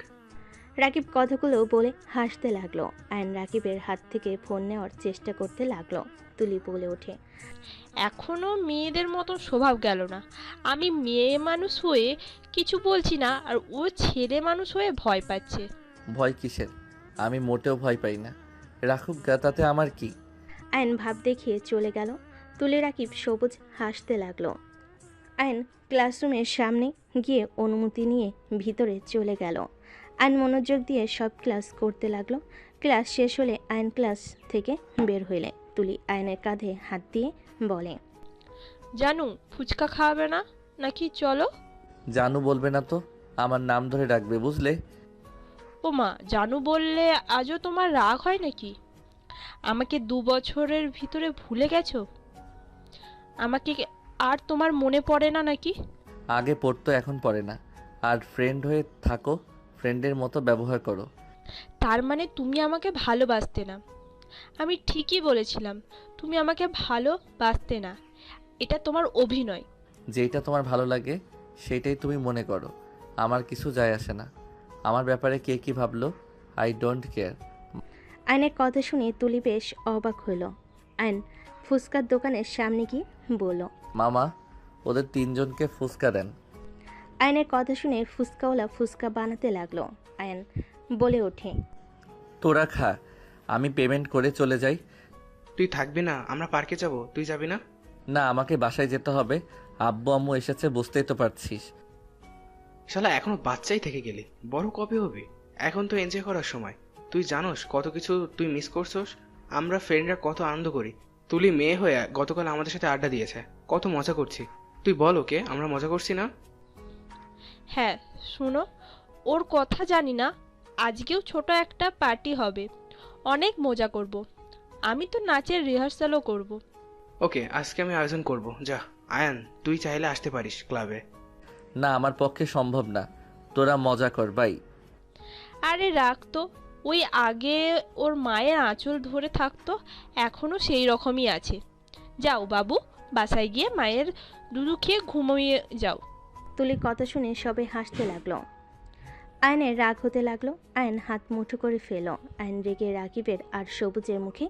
রাকিব কথাগুলো বলে হাসতে লাগলো। আয়ন রাকিবের হাত থেকে ফোন নেওয়ার চেষ্টা করতে লাগলো। তুলি বলে ওঠে, এখনো মেয়েদের মতো স্বভাব গেল না। আমি মেয়ে মানুষ হয়ে কিছু বলছি না, আর ও ছেলে মানুষ হয়ে ভয় পাচ্ছে। ভয় কিসের? আমি মোটেও ভয় পাই না। রাখুক গা, তাতে আমার কি? আয়ন ভাব দেখিয়ে চলে গেল। তুলি রাকিব সবুজ হাসতে লাগলো। আয়ন ক্লাসরুমের সামনে গিয়ে অনুমতি নিয়ে ভিতরে চলে গেল। আয়ন মনোযোগ দিয়ে সব ক্লাস করতে লাগলো। ক্লাস শেষ হলে আয়ন ক্লাস থেকে বের হইলে তুলি আয়নের কাঁধে হাত দিয়ে বলে, জানু ফুচকা খাওয়াবে না নাকি? চলো। জানু বলবে না তো, আমার নাম ধরে ডাকবে, বুঝলে? ও মা, জানু বললে আজও তোমার রাগ হয় নাকি? আমাকে 2 বছরের ভিতরে ভুলে গেছো? আমাকে আর তোমার মনে পড়ে না নাকি? আগে পড়তো, এখন পড়ে না। আর ফ্রেন্ড হয়ে থাকো, ফ্রেন্ডের মতো ব্যবহার করো। তার মানে তুমি আমাকে ভালোবাসতে না? আমি ঠিকই বলেছিলাম, তুমি আমাকে ভালোবাসতে না। এটা তোমার অভিনয়। যেটা তোমার ভালো লাগে সেটাই তুমি মনে করো, আমার কিছু যায় আসে না। আমার ব্যাপারে কে কি ভাবলো, আই ডোন্ট কেয়ার। আয়নের কথা শুনে তুলি বেশ অবাক হইল। আয়ন ফুচকার দোকানের সামনে গিয়ে বলল, মামা, ওদের 3 জনকে ফুচকা দেন। আয়নের কথা শুনে ফুচকাওয়ালা ফুচকা বানাতে লাগলো। আয়ন বলে ওঠে, তোরা খা, আমি পেমেন্ট করে চলে যাই। তুই থাকবি না? আমরা পার্কে যাব, তুই যাবি না? না, আমাকে বাসায় যেতে হবে। আব্বু আম্মু এসেছে, বুঝতেই তো পারছিস। শালা এখনো বাচ্চাই থেকে গেলি, বড় কবে হবি? এখন তো এনজয় করার সময়। তুই জানোস কত কিছু তুই মিস করছস? আমরা ফ্রেন্ডরা কত আনন্দ করি। তুলি মেয়ে হয়ে গতকাল আমাদের সাথে আড্ডা দিয়েছে, কত মজা করছি। তুই বল ওকে আমরা মজা করছি না? হ্যাঁ, শুনো, ওর কথা জানি না, আজকেও ছোট একটা পার্টি হবে, অনেক মজা করব। আমি তো নাচের রিহার্সালও করব। ওকে, আজকে আমি আয়োজন করব। যা আয়ান, তুই চাইলে আসতে পারিস ক্লাবে। না, আমার পক্ষে সম্ভব না। তোরা মজা কর, বাই। আরে রাখ তো, ওই আগে ওর মায়ের আঁচল ধরে থাকতো, এখনো সেই রকমই আছে। যাও বাবু, বাসায় গিয়ে মায়ের দুধু খেয়ে ঘুমিয়ে যাও। তুলির কথা শুনে সবাই হাসতে লাগলো। আয়নের রাগ হতে লাগলো। আয়ন হাত মুঠো করে ফেল। আয়ন রেগে রাকিবের আর সবুজের মুখে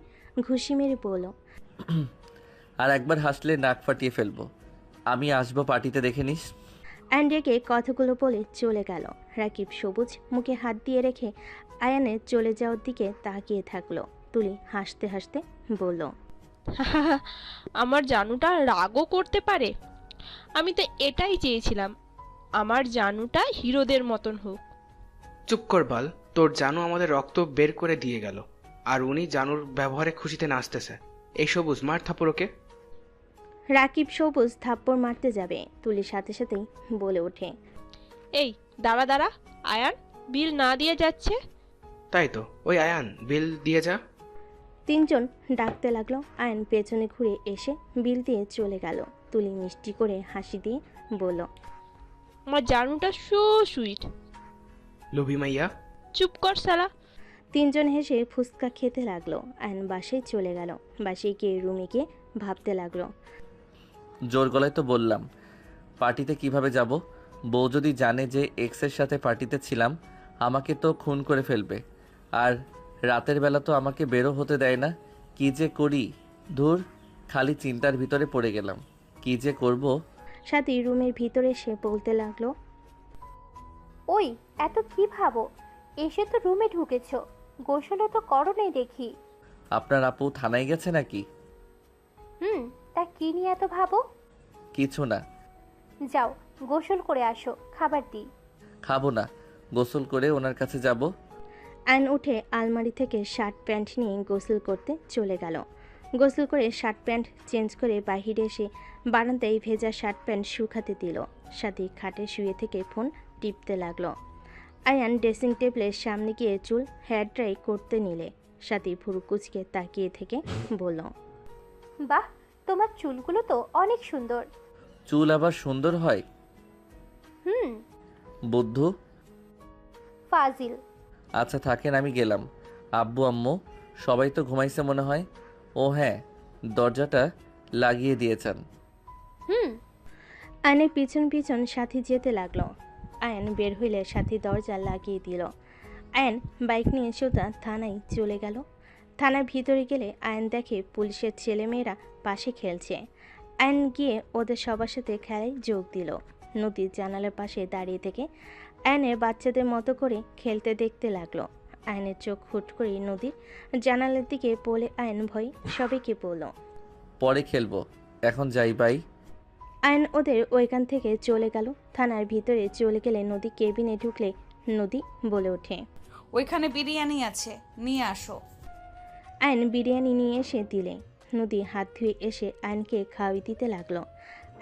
ঘুষি মেরে বলল, আর একবার হাসলে নাক ফাটিয়ে ফেলবো। আমি আসবো পার্টিতে, দেখে নিস। আয়ন রেগে কথাগুলো বলে চলে গেল। রাকিব সবুজ মুখে হাত দিয়ে রেখে আয়নের চলে যাওয়ার দিকে তাকিয়ে থাকলো। তুলি হাসতে হাসতে বলল, আমার জানুটা রাগও করতে পারে? আমি তো এটাই চেয়েছিলাম, আমার জানুটা হিরোদের মতন হোক। চুপ কর বাল, তোর জানু আমাদের রক্ত বের করে দিয়ে গেল, আর উনি জানুর ব্যবহারে খুশিতে নাচতেছে। এই সবুজ, মার থাপ্পড় ওকে। রাকিব সবুজ থাপ্পড় মারতে যাবে, তুলির সাথে সাথেই বলে ওঠে, এই দাঁড়া দাঁড়া, আয়ান বিল না দিয়ে যাচ্ছে। তাই তো, ওই আয়ান বিল দিয়ে যা। 3 জন ডাকতে লাগলো। আয়ন পেছনে ঘুরে এসে বিল দিয়ে চলে গেল। তুলি মিষ্টি করে হাসি দিয়ে বলল, আমার জানুটা সো সুইট। লোভি মাইয়া। চুপ কর শালা। 3 জন হেসে ফুচকা খেতে লাগলো। আয়ন বাসায় চলে গেল। বাসায় গিয়ে রুমে গিয়ে ভাবতে লাগলো, জোর গলায় তো বললাম পার্টিতে কিভাবে যাব। বউ যদি জানে যে এক্সের সাথে পার্টিতে ছিলাম, আমাকে তো খুন করে ফেলবে। আর রাতের বেলা তো আমাকে বেরো হতে দেয় না। কি যে করি, ধুর, খালি চিন্তার ভিতরে পড়ে গেলাম। কি যে করব। সাথী রুমের ভিতরে এসে বলতে লাগলো, ওই এত কি ভাবো? এসে তো রুমে ঢুকেছো, গোসলও তো করো নেই দেখি। আপনার আপু থানায় গেছে নাকি? তা কি নিয়ে এত ভাবো? কিছু না। যাও গোসল করে আসো, খাবার দিই। খাবো না, গোসল করে ওনার কাছে যাব। আয়ন উঠে আলমারি থেকে শার্ট প্যান্ট নিয়ে গোসল করতে চলে গেল। গোসল করে শার্ট প্যান্ট চেঞ্জ করে বাহিরে এসে বারান্দায় ভেজা শার্ট প্যান্ট শুকাতে দিল। সাথী খাটে শুয়ে থেকে ফোন টিপতে লাগলো। আয়ান ড্রেসিং টেবিলের সামনে গিয়ে চুল হেয়ার ড্রাই করতে নিলে সাথী ভুরু কুচকে তাকিয়ে থেকে বলল, বাহ, তোমার চুলগুলো তো অনেক সুন্দর। চুল আবার সুন্দর হয়? বুদ্ধু। ফাজিল। আচ্ছা থাকেন, আমি গেলাম। আব্বু আম্মু সবাই তো ঘুমাইছে মনে হয়। ও হ্যাঁ, দরজাটা লাগিয়ে দিয়েছেন। আয়নের পিছন পিছন সাথী যেতে লাগলো। আয়ান বের হইলে সাথী দরজা লাগিয়ে দিল। আয়ান বাইক নিয়ে সোজা থানায় চলে গেল। থানার ভিতরে গেলে আয়ান দেখে পুলিশের ছেলেমেয়েরা পাশে খেলছে। আয়ান গিয়ে ওদের সবার সাথে খেলায় যোগ দিল। নদীর জানালার পাশে দাঁড়িয়ে থেকে আয়নের বাচ্চাদের মতো করে খেলতে দেখতে লাগলো। আয়নের চোখ হুট করে নদীর জানালার দিকে পড়লে আয়ন ভয় সবাইকে বলল, পরে খেলবো, এখন যাই বাই। আয়ন ওদের ওইখান থেকে চলে গেল। থানার ভিতরে চলে গেলে নদী কেবিনে ঢুকলে নদী বলে ওঠে, ওইখানে বিরিয়ানি আছে, নিয়ে আসো। আয়ন বিরিয়ানি নিয়ে এসে দিলে। নদী হাত ধুয়ে এসে আয়নকে খাওয়াই দিতে লাগলো।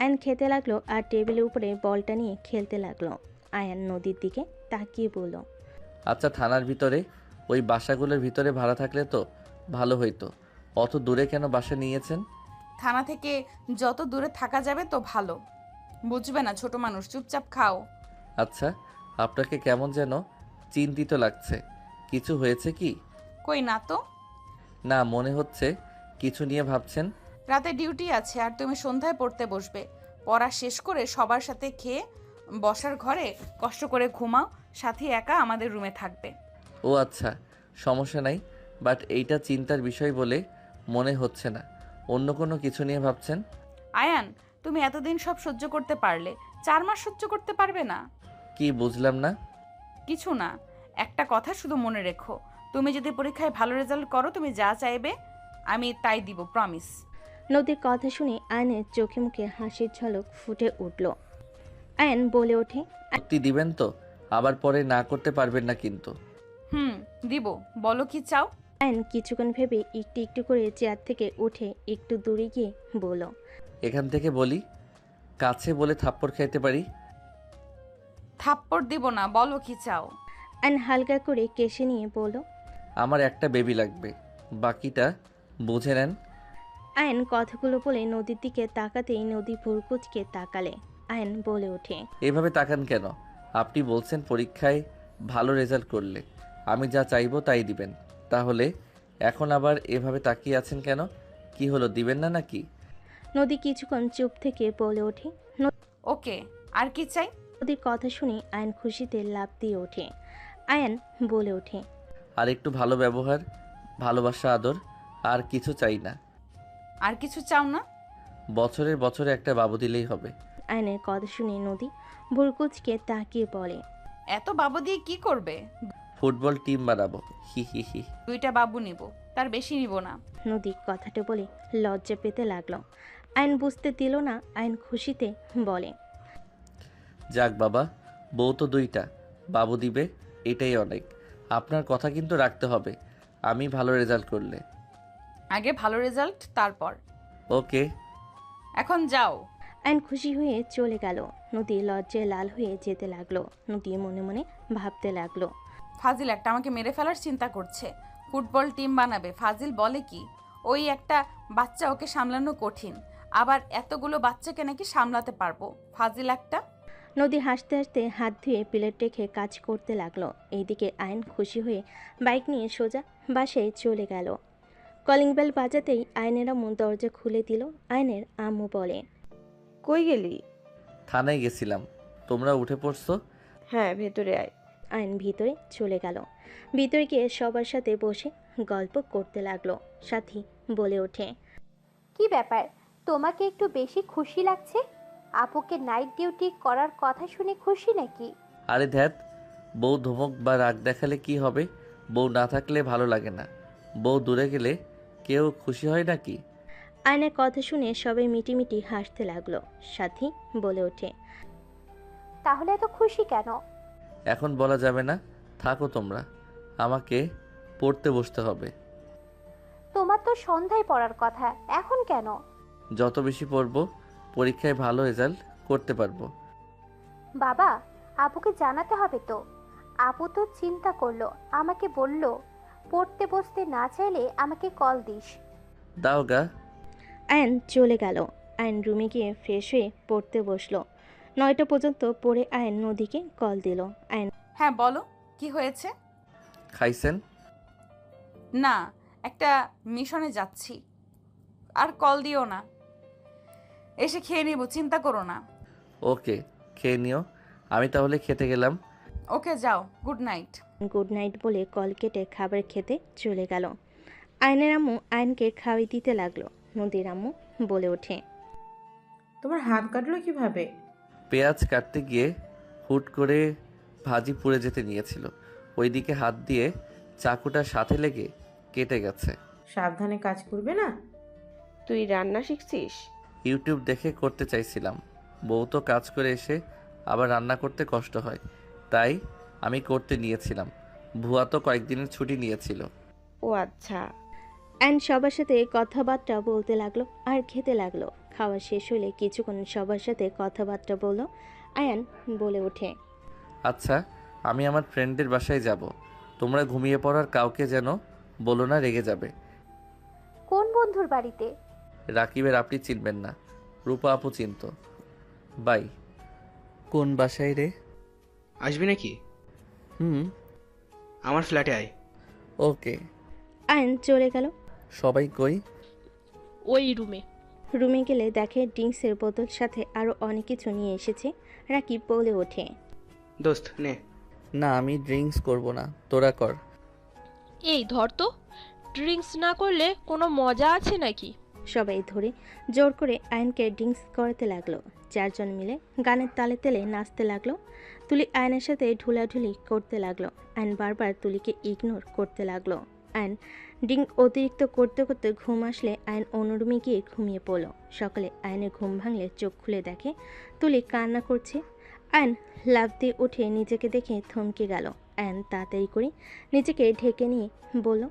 আয়ন খেতে লাগলো আর টেবিলের উপরে বলটা নিয়ে খেলতে লাগলো। আয়ন নদীর দিকে তাকিয়ে বলল, আচ্ছা, থানার ভিতরে ওই বাসাগুলোর ভিতরে ভাড়া থাকলে তো ভালো হইতো। অত দূরে কেন বাসা নিয়েছেন? থানা থেকে যত দূরে থাকা যাবে তো ভালো। বুঝবে না ছোট মানুষ, চুপচাপ খাও। আচ্ছা, আপনাকে কেমন যেন চিন্তিত লাগছে। কিছু হয়েছে কি? কই না তো। না, মনে হচ্ছে কিছু নিয়ে ভাবছেন। রাতে ডিউটি আছে আর তুমি সন্ধ্যায় পড়তে বসবে। পড়া শেষ করে সবার সাথে খেয়ে বসার ঘরে কষ্ট করে ঘুমাও, সাথী একা আমাদের রুমে থাকবে। ও আচ্ছা, সমস্যা নাই, বাট এইটা চিন্তার বিষয় বলে মনে হচ্ছে না। অন্য কোনো কিছু নিয়ে ভাবছেন? আয়ান, তুমি এতদিন সব সহ্য করতে পারলে, 4 মাস সহ্য করতে পারবে না? কি বুঝলাম না। কিছু না, একটা কথা শুধু মনে রেখো, তুমি যদি পরীক্ষায় ভালো রেজাল্ট করো, তুমি যা চাইবে আমি তাই দিব, প্রমিস। নদীর কথা শুনে আয়নের চোখে মুখে হাসির ঝলক ফুটে উঠল। আয়ন বলে ওঠে, সত্যি দিবেন তো? আবার পরে না করতে পারবেন না কিন্তু। দিব, বলো কি চাও। আয়ন কিছুক্ষণ ভেবে একটু একটু করে চেয়ার থেকে উঠে একটু দূরে গিয়ে বলল, এখান থেকে বলি, কাছে বলে থাপ্পড় খাইতে পারি। থাপ্পড় দিব না, বলো কি চাও। আয়ন হালকা করে কেশে নিয়ে বলল, আমার একটা বেবি লাগবে, বাকিটা বুঝে নেন। আয়ন কথাগুলো বলে নদীর দিকে তাকাতেই নদী ভুরকুচকে তাকালে। আয়ন বলে ওঠে, এভাবে তাকান কেন? আপনি বলছেন পরীক্ষায় ভালো রেজাল্ট করলে আমি যা চাইবো তাই দিবেন, তাহলে এখন আবার এভাবে তাকিয়ে আছেন কেন? কি হলো, দিবেন না নাকি? নদী কিছুক্ষণ চুপ থেকে বলে ওঠে, ওকে, আর কি চাই। নদীর কথা শুনে আয়ন খুশিতে লাফ দিয়ে ওঠে। আয়ন বলে ওঠে, আর একটু ভালো ব্যবহার, ভালোবাসা, আদর, আর কিছু চাই না। আর কিছু চাও না? বছরের বছরে একটা বাবু দিলেই হবে। আয়নের কথা শুনে নদী ভুরকুচকে তাকিয়ে বলে, এত বাবু দিয়ে কি করবে? ফুটবল টিম বানাবো, হি হি হি। 2টা বাবু নিব, তার বেশি নিব না। নদী কথাটা বলে লজ্জা পেতে লাগলো। আয়ন বুঝতে দিল না। আয়ন খুশিতে বলে, যাক বাবা, বউ তো 2টা, বাবু দিবে, এটাই অনেক। আপনার কথা কিন্তু রাখতে হবে, আমি ভালো রেজাল্ট করলে। আগে ভালো রেজাল্ট, তারপর। ওকে, এখন যাও। আয়ন খুশি হয়ে চলে গেল। নদী লজ্জায় লাল হয়ে যেতে লাগলো। নদী মনে মনে ভাবতে লাগলো, ফাজিল একটা আমাকে মেরে ফেলার চিন্তা করছে, ফুটবল টিম বানাবে। ফাজিল বলে কি, ওই একটা বাচ্চা, ওকে সামলানো কঠিন, আবার এতগুলো বাচ্চাকে নাকি সামলাতে পারবো। ফাজিল একটা। নদী হাসতে হাসতে হাত ধুয়ে প্লেট রেখে কাজ করতে লাগলো। এইদিকে আয়ন খুশি হয়ে বাইক নিয়ে সোজা বাসায় চলে গেল। কলিং বেল বাজাতেই আয়নের আম্মু দরজা খুলে দিল। আয়নের আম্মু বলে, কই গেলি? থানায় গেছিলাম, তোমরা উঠে পড়ছো? হ্যাঁ, ভেতরে আয়। আয়ন ভিতরে চলে গেল। ভিতরে গিয়ে সবার সাথে বসে গল্প করতে লাগলো। সাথী বলে ওঠে, কি ব্যাপার, তোমাকে একটু বেশি খুশি লাগছে? আপুকে নাইট ডিউটি করার কথা শুনে খুশি নাকি? আরে ধ্যাত, বউ ধমক বা রাগ দেখালে কি হবে? বউ না থাকলে ভালো লাগে না, বউ দূরে গেলে কেউ খুশি হয় নাকি? আয়নের কথা শুনে সবাই মিটিমিটি হাসতে লাগলো। সাথী বলে ওঠে, তাহলে এত খুশি কেন? এখন বলা যাবে না, থাকো তোমরা, আমাকে পড়তে বসতে হবে। তোমার তো সন্ধ্যায় পড়ার কথা, এখন কেন? যত বেশি পড়বো পরীক্ষায় ভালো রেজাল্ট করতে পারবো। বাবা, আপুকে জানাতে হবে তো। আপু তো চিন্তা করলো, আমাকে বলল পড়তে বসতে না চাইলে আমাকে কল দিস। দাও গা। আয়ন চলে গেল। আয়ন রুমে গিয়ে ফ্রেশ হয়ে পড়তে বসলো। 9টা পর্যন্ত পড়ে আয়ন নদীকে কল দিল। আয়ন, হ্যাঁ বলো, কি হয়েছে? খাইছেন? না, একটা মিশনে যাচ্ছি, আর কল দিও না, এসে খেয়ে নিব, চিন্তা করো না। ওকে, খেয়ে নিও। আমি তাহলে খেতে গেলাম। ওকে যাও, গুড নাইট। গুড নাইট বলে কল কেটে খাবার খেতে চলে গেল। আয়নের আম্মু আয়নকে খাওয়াই দিতে লাগলো। নদীর আম্মু বলে ওঠে, তোমার হাত কাটলো কিভাবে? পেঁয়াজ কাটতে গিয়ে হুট করে ভাজি পুড়ে যেতে নিয়েছিল, ওইদিকে হাত দিয়ে চাকুটা সাথে লেগে কেটে গেছে। সাবধানে কাজ করবে না? তুই রান্না শিখছিস? ইউটিউব দেখে করতে চাইছিলাম, বউ তো কাজ করে এসে আবার রান্না করতে কষ্ট হয়, তাই আমি করতে নিয়েছিলাম। ভুয়া তো কয়েকদিনের ছুটি নিয়েছিল। ও আচ্ছা। অ্যান্ড সবার সাথে কথাবার্তা বলতে লাগলো আর খেতে লাগলো। খাওয়া শেষ হলে কিছুক্ষণ সবার সাথে কথাবার্তা বলল। আয়ান বলে ওঠে, আচ্ছা, আমি আমার ফ্রেন্ডের বাসায় যাব, তোমরা ঘুমিয়ে পড়ার কাউকে যেন বলো না, রেগে যাবে। কোন বন্ধুর বাড়িতে? রাকিবের আপনি চিনবেন না, রূপা আপু চিনত। বাই। কোন বাসায় রে? আসবি নাকি? হুম। আমার ফ্ল্যাটে আয়। ওকে। আয়ান চলে গেল। সবাই কই? ওই রুমে। রুমে গেলে দেখে ড্রিঙ্কসের বোতল সাথে আরও অনেক কিছু নিয়ে এসেছে। রাকিব বলে ওঠে, দোস্ত নে। না, আমি ড্রিঙ্কস করব না, তোরা কর। এই ধর তো, ড্রিঙ্কস না করলে কোনো মজা আছে নাকি? সবাই ধরে জোর করে আয়নকে ড্রিঙ্কস করাতে লাগলো। চারজন মিলে গানের তালে তালে নাচতে লাগলো। তুলি আয়নের সাথে ঢুলাঢুলি করতে লাগলো। আয়ন বারবার তুলিকে ইগনোর করতে লাগলো। আয়ন ড্রিঙ্ক অতিরিক্ত করতে করতে ঘুম আসলে আয়ন অন্য রুমে গিয়ে ঘুমিয়ে পড়লো। সকালে আয়নের ঘুম ভাঙলে চোখ খুলে দেখে তুলি কান্না করছে। আয়ন লাফ দিয়ে উঠে নিজেকে দেখে থমকে গেল। আয়ন তাড়াতাড়ি করে নিজেকে ঢেকে নিয়ে বলল,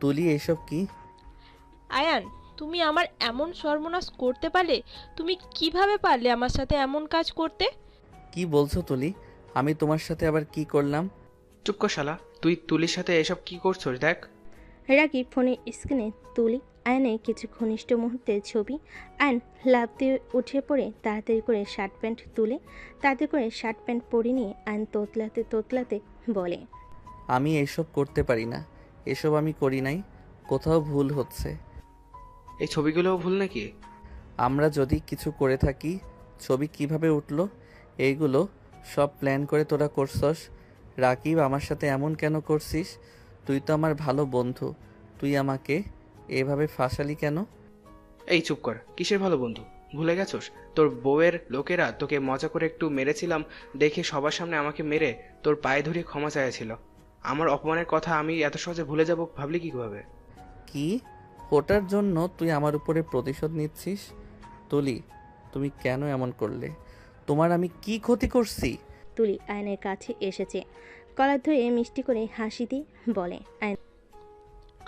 তুলি এসব কি? আয়ান, তুমি আমার এমন সর্বনাশ করতে পারলে? তুমি কিভাবে পারলে আমার সাথে এমন কাজ করতে? কি বলছো তুলি? আমি তোমার সাথে আবার কি করলাম? চুপ কর শালা, তুই তুলির সাথে এসব কি করছস দেখ। রাকিব ফোনের স্ক্রিনে তুলি আয়নের কিছু ঘনিষ্ঠ মুহূর্তের ছবি। আয়ন লাফ দিয়ে উঠে পড়ে তাড়াতাড়ি করে শার্ট প্যান্ট তুলে তাড়াতাড়ি করে শার্ট প্যান্ট পরে নিয়ে আয়ন তোতলাতে তোতলাতে বলে, আমি এসব করতে পারি না, এসব আমি করি নাই, কোথাও ভুল হচ্ছে। এই ছবিগুলোও ভুল নাকি? আমরা যদি কিছু করে থাকি, ছবি কিভাবে উঠলো? এইগুলো সব প্ল্যান করে তোরা করছস। রাকিব, আমার সাথে এমন কেন করছিস? তুই তো আমার ভালো বন্ধু, তুই আমাকে এভাবে ফাঁসালি কেন? এই চুপ কর, কিসের ভালো বন্ধু? ভুলে গেছস তোর বউয়ের লোকেরা তোকে মজা করে একটু মেরেছিলাম দেখে সবার সামনে আমাকে মেরে তোর পায়ে ধরে ক্ষমা চাইছিল। আমার অপমানের কথা আমি এত সহজে ভুলে যাব ভাবলি কিভাবে? কি? ওটার জন্য তুই আমার উপরে প্রতিশোধ নিচ্ছিস? তুলি, তুমি কেন এমন করলে? তোমার আমি কি ক্ষতি করছি? তুলি আয়নের কাছে এসেছে, কলার ধরে মিষ্টি করে হাসি দিয়ে বলে, আয়ন,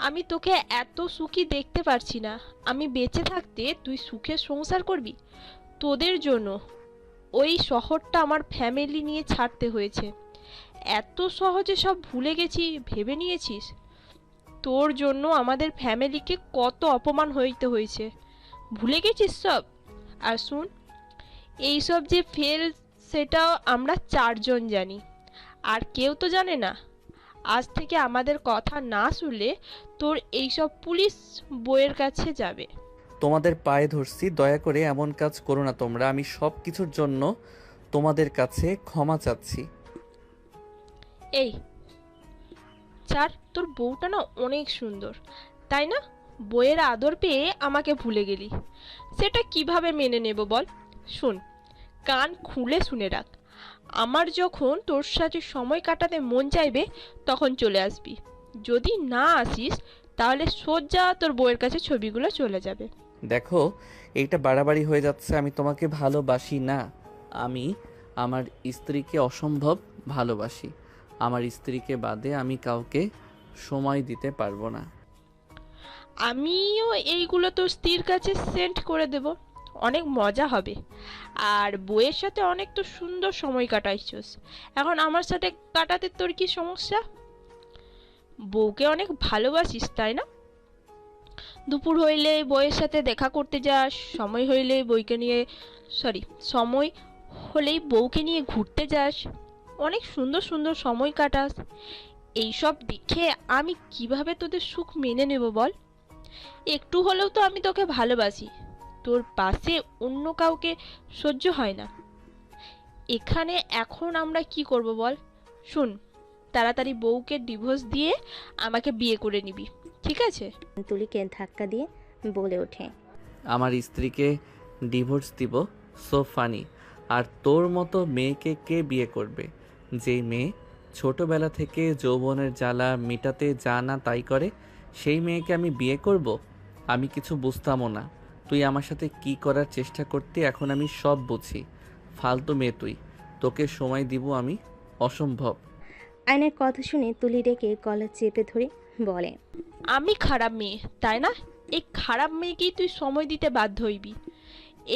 আমি তোকে এত সুখী দেখতে পারছি না। আমি বেঁচে থাকতে তুই সুখে সংসার করবি? তোদের জন্য ওই শহরটা আমার ফ্যামিলি নিয়ে ছাড়তে হয়েছে। এত সহজে সব ভুলে গেছি ভেবে নিয়েছিস? তোর জন্য আমাদের ফ্যামিলিকে কত অপমান হইতে হয়েছে, ভুলে গেছিস সব? আর শুন, এইসব যে ফেল সেটাও আমরা চারজন জানি, আর কেউ তো জানে না। আজ থেকে আমাদের কথা না শুনলে তোর এইসব পুলিশ বইয়ের কাছে যাবে। তোমাদের পায়ে ধরছি, দয়া করে এমন কাজ করো না তোমরা। আমি সব কিছুর জন্য তোমাদের কাছে ক্ষমা চাচ্ছি। এই চার, তোর বউটা না অনেক সুন্দর, তাই না? বইয়ের আদর পেয়ে আমাকে ভুলে গেলি, সেটা কিভাবে মেনে নেব বল? শোন, কান খুলে শুনে রাখ, আমার যখন তোর সাথে সময় কাটাতে মন চাইবে তখন চলে আসবি। যদি না আসিস তাহলে সোজা তোর বউয়ের কাছে ছবিগুলো চলে যাবে। দেখো, এইটা বাড়াবাড়ি হয়ে যাচ্ছে। আমি তোমাকে ভালোবাসি না, আমি আমার স্ত্রীকে অসম্ভব ভালোবাসি। আমার স্ত্রীকে বাদে আমি কাউকে সময় দিতে পারবো না। আমিও এইগুলো তোর স্ত্রীর কাছে সেন্ড করে দেব, অনেক মজা হবে। আর বউয়ের সাথে অনেক তো সুন্দর সময় কাটাইছস, এখন আমার সাথে কাটাতে তোর কি সমস্যা? বউকে অনেক ভালোবাসিস তাই না? দুপুর হইলে বউয়ের সাথে দেখা করতে যাস, সময় হইলেই বউকে নিয়ে ঘুরতে যাস, অনেক সুন্দর সুন্দর সময় কাটাস। এইসব দেখে আমি কিভাবে তোদের সুখ মেনে নেব বল? একটু হলেও তো আমি তোকে ভালোবাসি, তোর পাশে অন্য কাউকে সহ্য হয় না। এখানে এখন আমরা কি করব বল? শুন, তাড়াতাড়ি বউকে ডিভোর্স দিয়ে আমাকে বিয়ে করে নিবি, ঠিক আছে? তুলিকে ধাক্কা দিয়ে বলে ওঠে, আমার স্ত্রীকে ডিভোর্স দিব? So funny. আর তোর মতো মেয়েকে কে বিয়ে করবে? যেই মেয়ে ছোটবেলা থেকে যৌবনের জ্বালা মেটাতে যা না তাই করে, সেই মেয়েকে আমি বিয়ে করব? আমি কিছু বুঝতামও না। তুই আমার সাথে কি করার চেষ্টা করতে এখন আমি সব বুঝি। ফালতু মেয়ে তুই, তোকে সময় দিব আমি? অসম্ভব। আয়নের কথা শুনে তুলি রেখে গলা চেপে ধরে বলে, আমি খারাপ মেয়ে, তাই না? এই খারাপ মেয়েকেই তুই সময় দিতে বাধ্য হইবি।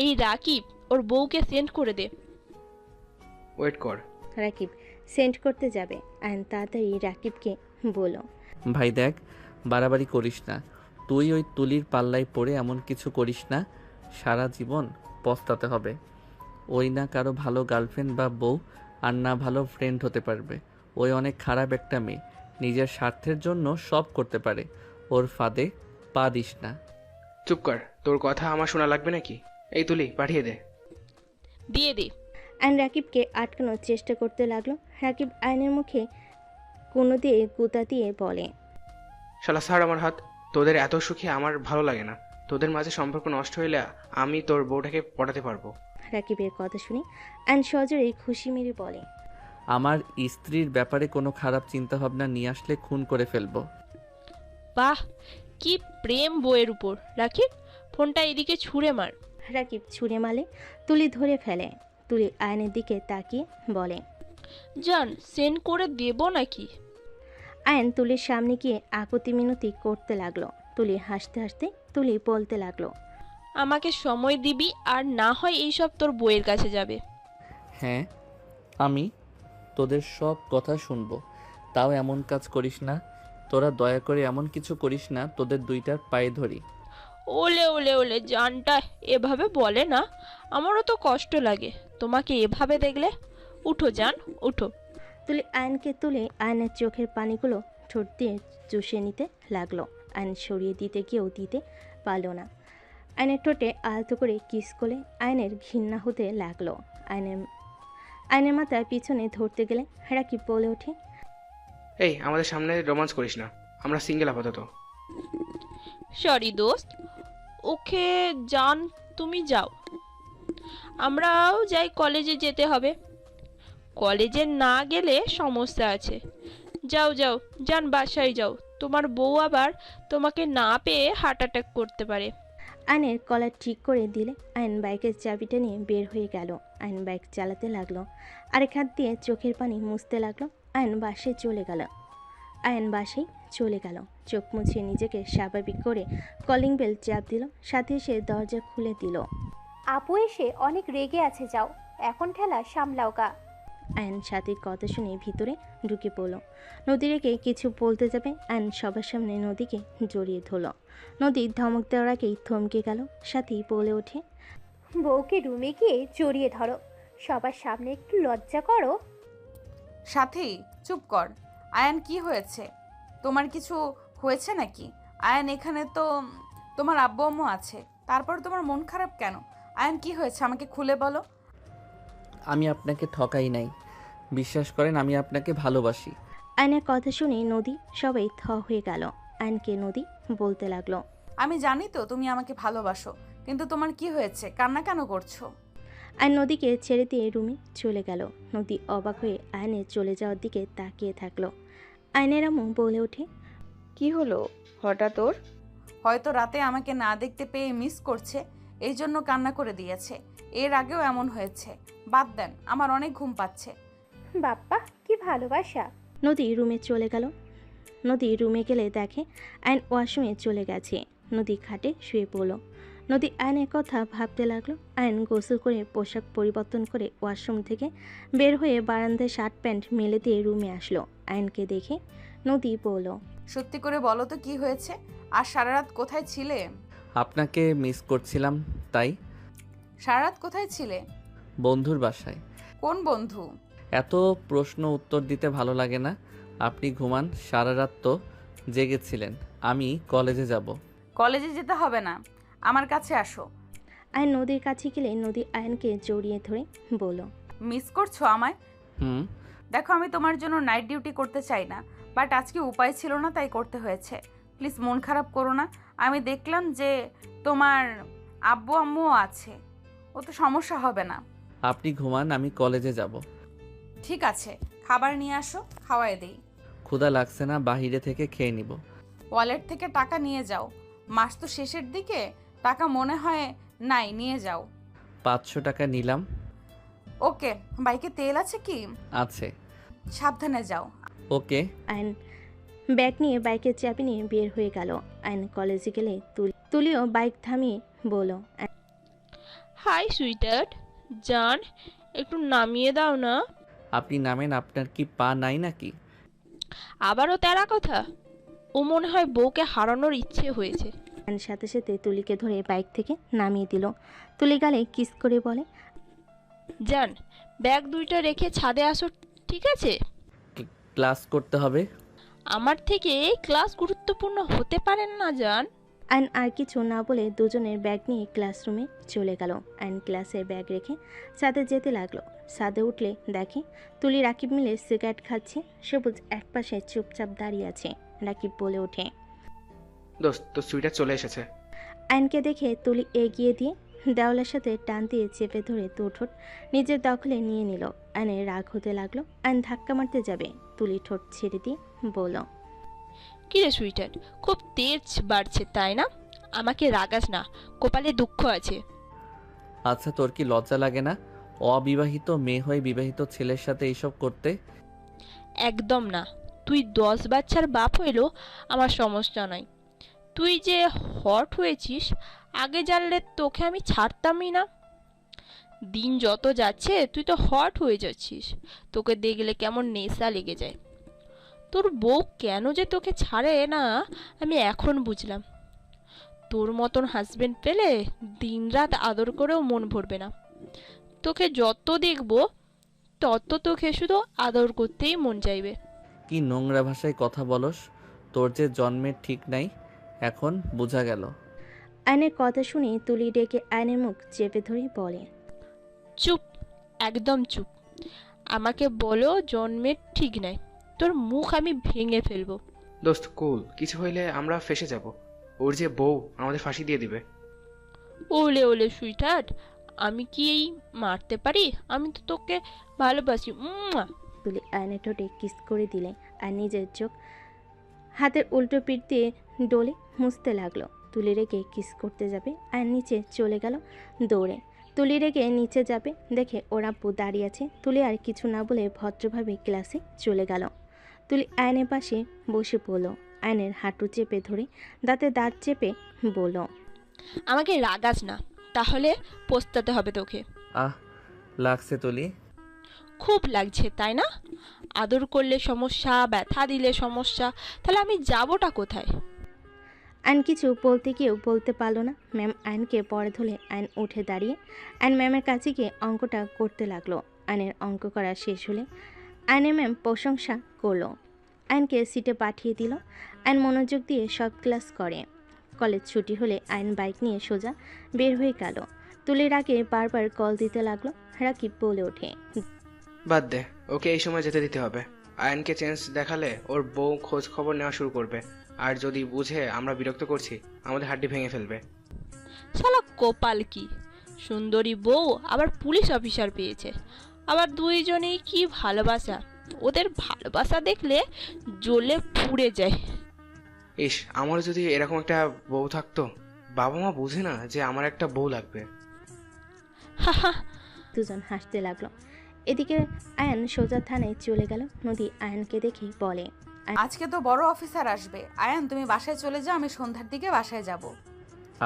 এই রাকিব ওর বউকে সেন্ড করে দে। ওয়েট কর। রাকিব সেন্ড করতে যাবে। আয়ন তাড়াতাড়ি রাকিবকে বলো, ভাই দেখ, বাড়াবাড়ি করিস না। তুই ওই তুলির পাল্লায় পড়ে এমন কিছু করিস না, সারা জীবন পস্তাতে হবে। ওই না কারো ভালো গার্লফ্রেন্ড বা বউ, আর না ভালো ফ্রেন্ড হতে পারবে। ওই অনেক খারাপ একটা মেয়ে, নিজের স্বার্থের জন্য সব করতে পারে। ওর ফাঁদে পা দিস না। চুপ কর, তোর কথা আমার শোনা লাগবে নাকি? এই তুলি, পাঠিয়ে দে। দিয়ে দে। আয়ন রাকিবকে আটকানোর চেষ্টা করতে লাগলো। রাকিব আয়নের মুখে কোনো দিয়ে গুতা দিয়ে বলে, শালা ছাড় আমার হাত। তোদের এত সুখে আমার ভালো লাগে না। তোদের মাঝে সম্পর্ক নষ্ট হইলে আমি তোর বউটাকে পটাতে পারবো। রাকিবের কথা শুনে আয়ন সজোরেই খুশি মেরে বলে, আমার স্ত্রীর ব্যাপারে কোনো খারাপ চিন্তাভাবনা নিয়ে আসলে খুন করে ফেলবো। বাহ, কি প্রেম বউয়ের উপর! রাকিব, ফোনটা এদিকে ছুঁড়ে মার। রাকিব ছুঁড়ে মালে তুলি ধরে ফেলে। তুলি আয়নের দিকে তাকিয়ে বলে, জান, সেন্ড করে দেব নাকি? আয়ন তুলির সামনে গিয়ে আপত্তি মিনতি করতে লাগলো। তুলি হাসতে হাসতে তুলি বলতে লাগলো, আমাকে সময় দিবি, আর না হয় এইসব তোর বউয়ের কাছে যাবে। হ্যাঁ, আমি তোদের সব কথা শুনবো, তাও এমন কাজ করিস না। তোরা দয়া করে এমন কিছু করিস না, তোদের দুইটার পায়ে ধরি। ওলে ওলে ওলে, জানটা এভাবে বলে না, আমারও তো কষ্ট লাগে তোমাকে এভাবে দেখলে। উঠো জান, উঠো। তুলি আয়নকে তুলে আয়নের চোখের পানিগুলো ঠোঁট দিয়ে চুষে নিতে লাগলো। আয়ন সরিয়ে দিতে গিয়েও দিতে পারল না। আয়নের ঠোঁটে আলতো করে কিস করলে আয়নের ঘৃণা হতে লাগলো। আয়নের মাথায় পিছনে ধরতে গেলে রাকিব বলে ওঠে, এই, আমাদের সামনে রোমান্স করিস না, আমরা সিঙ্গেল আপাতত। সরি দোস্ত। ওকে জান, তুমি যাও, আমরাও যাই। কলেজে যেতে হবে। কলেজে না গেলে সমস্যা আছে। যাও যাও জান, বাসায় যাও। তোমার বউ আবার তোমাকে না পেয়ে হার্ট অ্যাটাক করতে পারে। আয়নের কলার ঠিক করে দিলে আয়ন বাইকের চাবিটা নিয়ে বের হয়ে গেল। আয়ন বাইক চালাতে লাগলো, আরেক হাত দিয়ে চোখের পানি মুছতে লাগলো। আয়ন বাসায় চলে গেল। চোখ মুছিয়ে নিজেকে স্বাভাবিক করে কলিং বেল চাপ দিল, সাথে সে দরজা খুলে দিল। আপু এসে অনেক রেগে আছে, যাও এখন ঠেলা সামলাও গা। আয়ন সাথীর কথা শুনে ভিতরে ঢুকে পড়ল। নদী রেখে কিছু বলতে যাবে, আয়ন সবার সামনে নদীকে জড়িয়ে ধরল। নদীর ধমক দেওয়ার আগেই থমকে গেল। সাথী বলে ওঠে, বউকে রুমে গিয়ে জড়িয়ে ধরো, সবার সামনে একটু লজ্জা করো। সাথী চুপ কর। আয়ান, কি হয়েছে? তোমার কিছু হয়েছে নাকি? আয়ান, এখানে তো তোমার আব্বু আম্মু আছে, তারপর তোমার মন খারাপ কেন? আয়ান, কি হয়েছে আমাকে খুলে বলো। আমি আপনাকে ঠকাই নাই, বিশ্বাস করেন, আমি আপনাকে ভালোবাসি। আয়নের কথা শুনে নদী সবাই থ হয়ে গেল। আয়নকে নদী বলতে লাগলো, আমি জানি তো তুমি আমাকে ভালোবাসো, কিন্তু তোমার কি হয়েছে? কান্না কেন করছো? আয়ন নদীকে ছেড়ে দিয়ে রুমে চলে গেল। নদী অবাক হয়ে আয়নের চলে যাওয়ার দিকে তাকিয়ে থাকলো। আয়নের আম্মু বলে ওঠে, কি হলো হঠাৎ ওর? হয়তো রাতে আমাকে না দেখতে পেয়ে মিস করছে, এই জন্য কান্না করে দিয়েছে। এর আগেও এমন হয়েছে। বাদ দেন, আমার অনেক ঘুম পাচ্ছে। বাপ্পা, কি ভালোবাসা। নদী রুমে চলে গেল। নদী রুমে গেলে দেখে আয়ন ওয়াশরুমে চলে গেছে। নদী খাটে শুয়ে পড়ল। নদী আয়নের কথা ভাবতে লাগলো। আয়ন গোসল করে পোশাক পরিবর্তন করে ওয়াশরুম থেকে বের হয়ে বারান্দায় শার্ট প্যান্ট মেলে দিয়ে রুমে আসলো। আয়নকে দেখে নদী বলল, সত্যি করে বলো তো কি হয়েছে? আর সারা রাত কোথায় ছিলে? আপনাকে মিস করছিলাম তাই। সারা রাত কোথায় ছিলে? বন্ধুর বাসায়। কোন বন্ধু? এত প্রশ্ন উত্তর দিতে ভালো লাগে না। আপনি ঘুমান, সারা রাত তো জেগেছিলেন। আমি কলেজে যাব। কলেজে যেতে হবে না, আমার কাছে আসো। আয়ন নদীর কাছে গেলে নদী আয়নকে জড়িয়ে ধরে বলল, মিস করছো আমায়? হুম। দেখো, আমি তোমার জন্য নাইট ডিউটি করতে চাই না, বাট আজকে উপায় ছিল না, তাই করতে হয়েছে। প্লিজ মন খারাপ করো না। আমি দেখলাম যে তোমার আব্বু আম্মুও আছে, ও তো সমস্যা হবে না। আপনি ঘুমান, আমি কলেজে যাব। ঠিক আছে, খাবার নিয়ে আসো, খাওয়াই দেই। ক্ষুধা লাগছে না, বাহিরে থেকে খেয়ে নিব। ওয়ালেট থেকে টাকা নিয়ে যাও, মাস তো শেষের দিকে, টাকা মনে হয় নাই, নিয়ে যাও। 500 টাকা নিলাম। ওকে, বাইকে তেল আছে কি? আছে। সাবধানে যাও। ওকে। আয়ন ব্যাগ নিয়ে বাইকের চাবি নিয়ে বের হয়ে গেল। আয়ন কলেজে গেলে তুলিও বাইক থামিয়ে বলল, হাই সুইটার্ট, জান একটু নামিয়ে দাও না। আপনি নামেন, আপনার কি পা নাই নাকি? আবারও তেরা কথা। ও মনে হয় বউকে হারানোর ইচ্ছে হয়েছে। আয়ন সাথে সাথে তুলিকে ধরে বাইক থেকে নামিয়ে দিল। তুলি গালে কিস করে বলে, জান ব্যাগ দুইটা রেখে ছাদে আসো, ঠিক আছে? ক্লাস করতে হবে। আমার থেকে ক্লাস গুরুত্বপূর্ণ হতে পারেন না জান। আয়ন আর কিছু না বলে দুজনের ব্যাগ নিয়ে ক্লাসরুমে চলে গেল। আয়ন ক্লাসে ব্যাগ রেখে ছাদে যেতে লাগলো। ছাদে উঠলে দেখে তুলি রাকিব মিলে সিগারেট খাচ্ছে। সবুজ একপাশে চুপচাপ দাঁড়িয়ে আছে। রাকিব বলে ওঠে, দোস্ত, তোর সুইটার চলে এসেছে। আয়নকে দেখে তুলি এগিয়ে দিয়ে দেওয়ালের সাথে টান দিয়ে চেপে ধরে দুঠোঁট নিজের দখলে নিয়ে নিল। আয়নের রাগ হতে লাগলো। আয়ন ধাক্কা মারতে যাবে, তুলি ঠোঁট ছেড়ে দিয়ে বলল, কিরে সুইটার, খুব তেজ বাড়ছে তাই না? আমাকে রাগাস না, কপালে দুঃখ আছে। আচ্ছা, তোর কি লজ্জা লাগে না অবিবাহিত মেয়ে হয়ে বিবাহিত ছেলের সাথে এইসব করতে? একদম না। তুই 10 বাচ্চার বাপ হইলেও আমার সমস্যা নাই। তুই যে হট হয়েছিস, আগে জানলে তোকে আমি ছাড়তামই না। দিন যত যাচ্ছে তুই তো হট হয়ে যাচ্ছিস। তোকে দেখলে কেমন নেশা লেগে যায়। তোর বউ কেন যে তোকে ছাড়ে না আমি এখন বুঝলাম। তোর মতন হাজবেন্ড পেলে দিনরাত আদর করেও মন ভরবে না। তোকে যত দেখবো তত তোকে শুধু আদর করতেই মন চাইবে। কি নোংরা ভাষায় কথা বলস, তোর যে জন্মের ঠিক নাই, এখন বোঝা গেল। আয়নের কথা শুনে তুলি ডেকে আয়নের মুখ চেপে ধরে বলে, চুপ, একদম চুপ। আমাকে বলো জন্মের ঠিক নাই, তোর মুখ আমি ভেঙে ফেলবো। দোস্ত কুল, কিছু হইলে আমরা ফেসে যাব। ওর যে বউ আমাদের ফাঁসি দিয়ে দিবে। ওলে ওলে সুইটার্ট, আমি কি এই মারতে পারি? আমি তো তোকে ভালোবাসি। তুলি আয়নের ঠোঁটে কিস করে দিলে আর নিজের চোখ হাতের উল্টো পিঠ দিয়ে ডলে মুছতে লাগলো। তুলি রেখে কিস করতে যাবে, আয়ন নিচে চলে গেল দৌড়ে। তুলি রেখে নিচে যাবে দেখে ওর আব্বু দাঁড়িয়ে আছে। তুলি আর কিছু না বলে ভদ্রভাবে ক্লাসে চলে গেল। তুলি আয়নের পাশে বসে পড়ল। আয়নের হাঁটু চেপে ধরে দাঁতে দাঁত চেপে বলল, আমাকে রাগাস না, তাহলে পস্তাতে হবে তোকে। আহ, লাগছে তুলি? খুব লাগছে তাই না? আদর করলে সমস্যা, ব্যথা দিলে সমস্যা, তাহলে আমি যাবোটা কোথায়? আয়ন কিছু বলতে গিয়েও বলতে পারলো না। ম্যাম আয়নকে পরে ধরে আয়ন উঠে দাঁড়িয়ে আয়ন ম্যামের কাছে গিয়ে অঙ্কটা করতে লাগলো। আয়নের অঙ্ক করা শেষ হলে আয়নের ম্যাম প্রশংসা করলো। আয়নকে সিটে পাঠিয়ে দিল। আয়ন মনোযোগ দিয়ে সব ক্লাস করে। কলেজ ছুটি হলে আয়ন বাইক নিয়ে সোজা বের হয়ে গেল। তুলির আগে বারবার কল দিতে লাগলো। রাকিব বলে ওঠে, বাদ দে, ওকে এই সময় যেতে দিতে হবে। আয়নকে চেঞ্জ দেখালে ওর বউ খোঁজ খবর নেওয়া শুরু করবে, আর যদি বুঝে আমরা বিরক্ত করছি আমাদের হাড্ডি ভেঙে ফেলবে। শালা কপাল কি, সুন্দরী বউ আবার পুলিশ অফিসার পেয়েছে। আবার দুইজনেই কি ভালোবাসা, ওদের ভালোবাসা দেখলে জ্বলে পুড়ে যায়। ইস, আমার যদি এরকম একটা বউ থাকতো। বাবা মা বুঝে না যে আমার একটা বউ লাগবে। দুজন হাসতে লাগলো। এদিকে আয়ন সোজা থানায় চলে গেল। নদী আয়নকে দেখে বলে, আজকে তো বড় অফিসার আসবে। আয়ান, তুমি বাসায় চলে যাও, আমি সন্ধ্যার দিকে বাসায় যাব।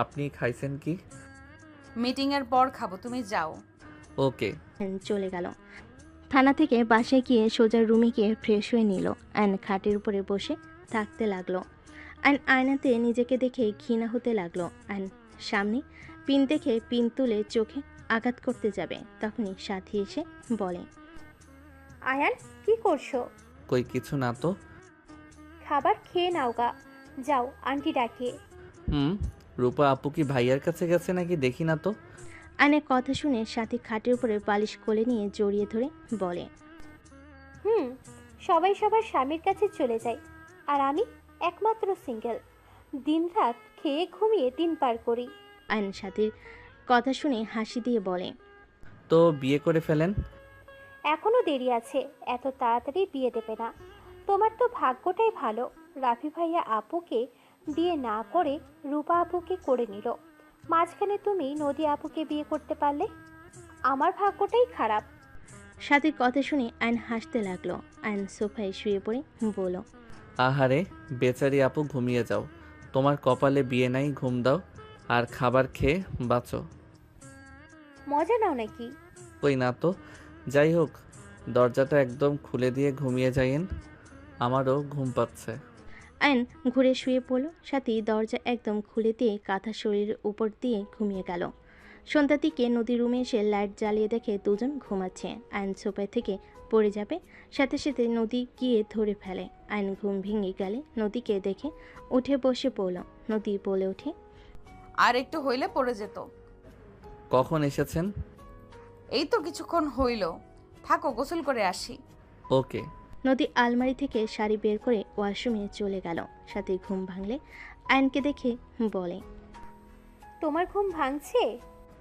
আপনি খাইছেন কি? মিটিং এর পর খাবো, তুমি যাও। ওকে। চলে গেল। থানা থেকে বাসায় গিয়ে সোজা রুমে গিয়ে ফ্রেশ হয়ে নিল। আয়ন খাটের উপরে বসে থাকতে লাগলো। আয়ন আয়নাতে নিজেকে দেখে ঘৃণা হতে লাগলো। আয়ন সামনে পিন দেখে পিন তুলে চোখে আঘাত করতে যাবে, তখনই সাথী এসে বলে, আয়ান কি করছো? কই কিছু না তো। খাবার খেয়ে নাও গা, যাও আন্টি ডাকে। রূপা আপু কি ভাইয়ার কাছে গেছে নাকি দেখি না তো। আয়নের কথা শুনে সাথী খাটের উপরে বালিশ কোলে নিয়ে জড়িয়ে ধরে বলে, সবাই সবার স্বামীর কাছে চলে যায়, আর আমি একমাত্র সিঙ্গেল। দিনরাত খেয়ে ঘুমিয়ে দিন পার করি। আয়ন সাথীর কথা শুনে হাসি দিয়ে বলে, তো বিয়ে করে ফেলেন। এখনো দেরি আছে, এত তাড়াতাড়ি বিয়ে দেবে না। তোমার তো ভাগ্যটাই ভালো, রাফি ভাইয়া আপুকে বিয়ে না করে রূপা আপুকে করে নিল। মাঝখানে তুমি নদী আপুকে বিয়ে করতে পারলে। আমার ভাগ্যটাই খারাপ। সাথীর কথা শুনে আয়ন হাসতে লাগলো। আয়ন সোফায় শুয়ে পড়ে বলল, আহারে বেচারি আপু, ঘুমিয়ে যাও। তোমার কপালে বিয়ে নাই, ঘুম দাও আর খাবার খেয়ে বাঁচো। মজা নাও নাকি? ওই না তো। যাই হোক, দরজাটা একদম খুলে দিয়ে ঘুমিয়ে যাইয়েন, আমারও ঘুম পাচ্ছে। আয়ন ঘুরে শুয়ে পড়ল। সাথী দরজা একদম খুলে দিয়ে কাঁথা শরীরের উপর দিয়ে ঘুমিয়ে গেল। সন্ধ্যার দিকে নদীর রুমে এসে লাইট জ্বালিয়ে দেখে দুজন ঘুমাচ্ছে। আয়ন সোফায় থেকে পড়ে যাবে, সাথে সাথে নদী গিয়ে ধরে ফেলে। আয়ন ঘুম ভেঙে গেলে নদীকে দেখে উঠে বসে পড়ল। নদী বলে ওঠে, আর একটু হইলে পড়ে যেত। কখন এসেছেন? এই তো কিছুক্ষণ হইল। থাকো, গোসল করে আসি। ওকে। নদী আলমারি থেকে শাড়ি বের করে ওয়াশরুমে চলে গেল। সাথে ঘুম ভাঙলে আয়নকে দেখে বলে, তোমার ঘুম ভাঙছে?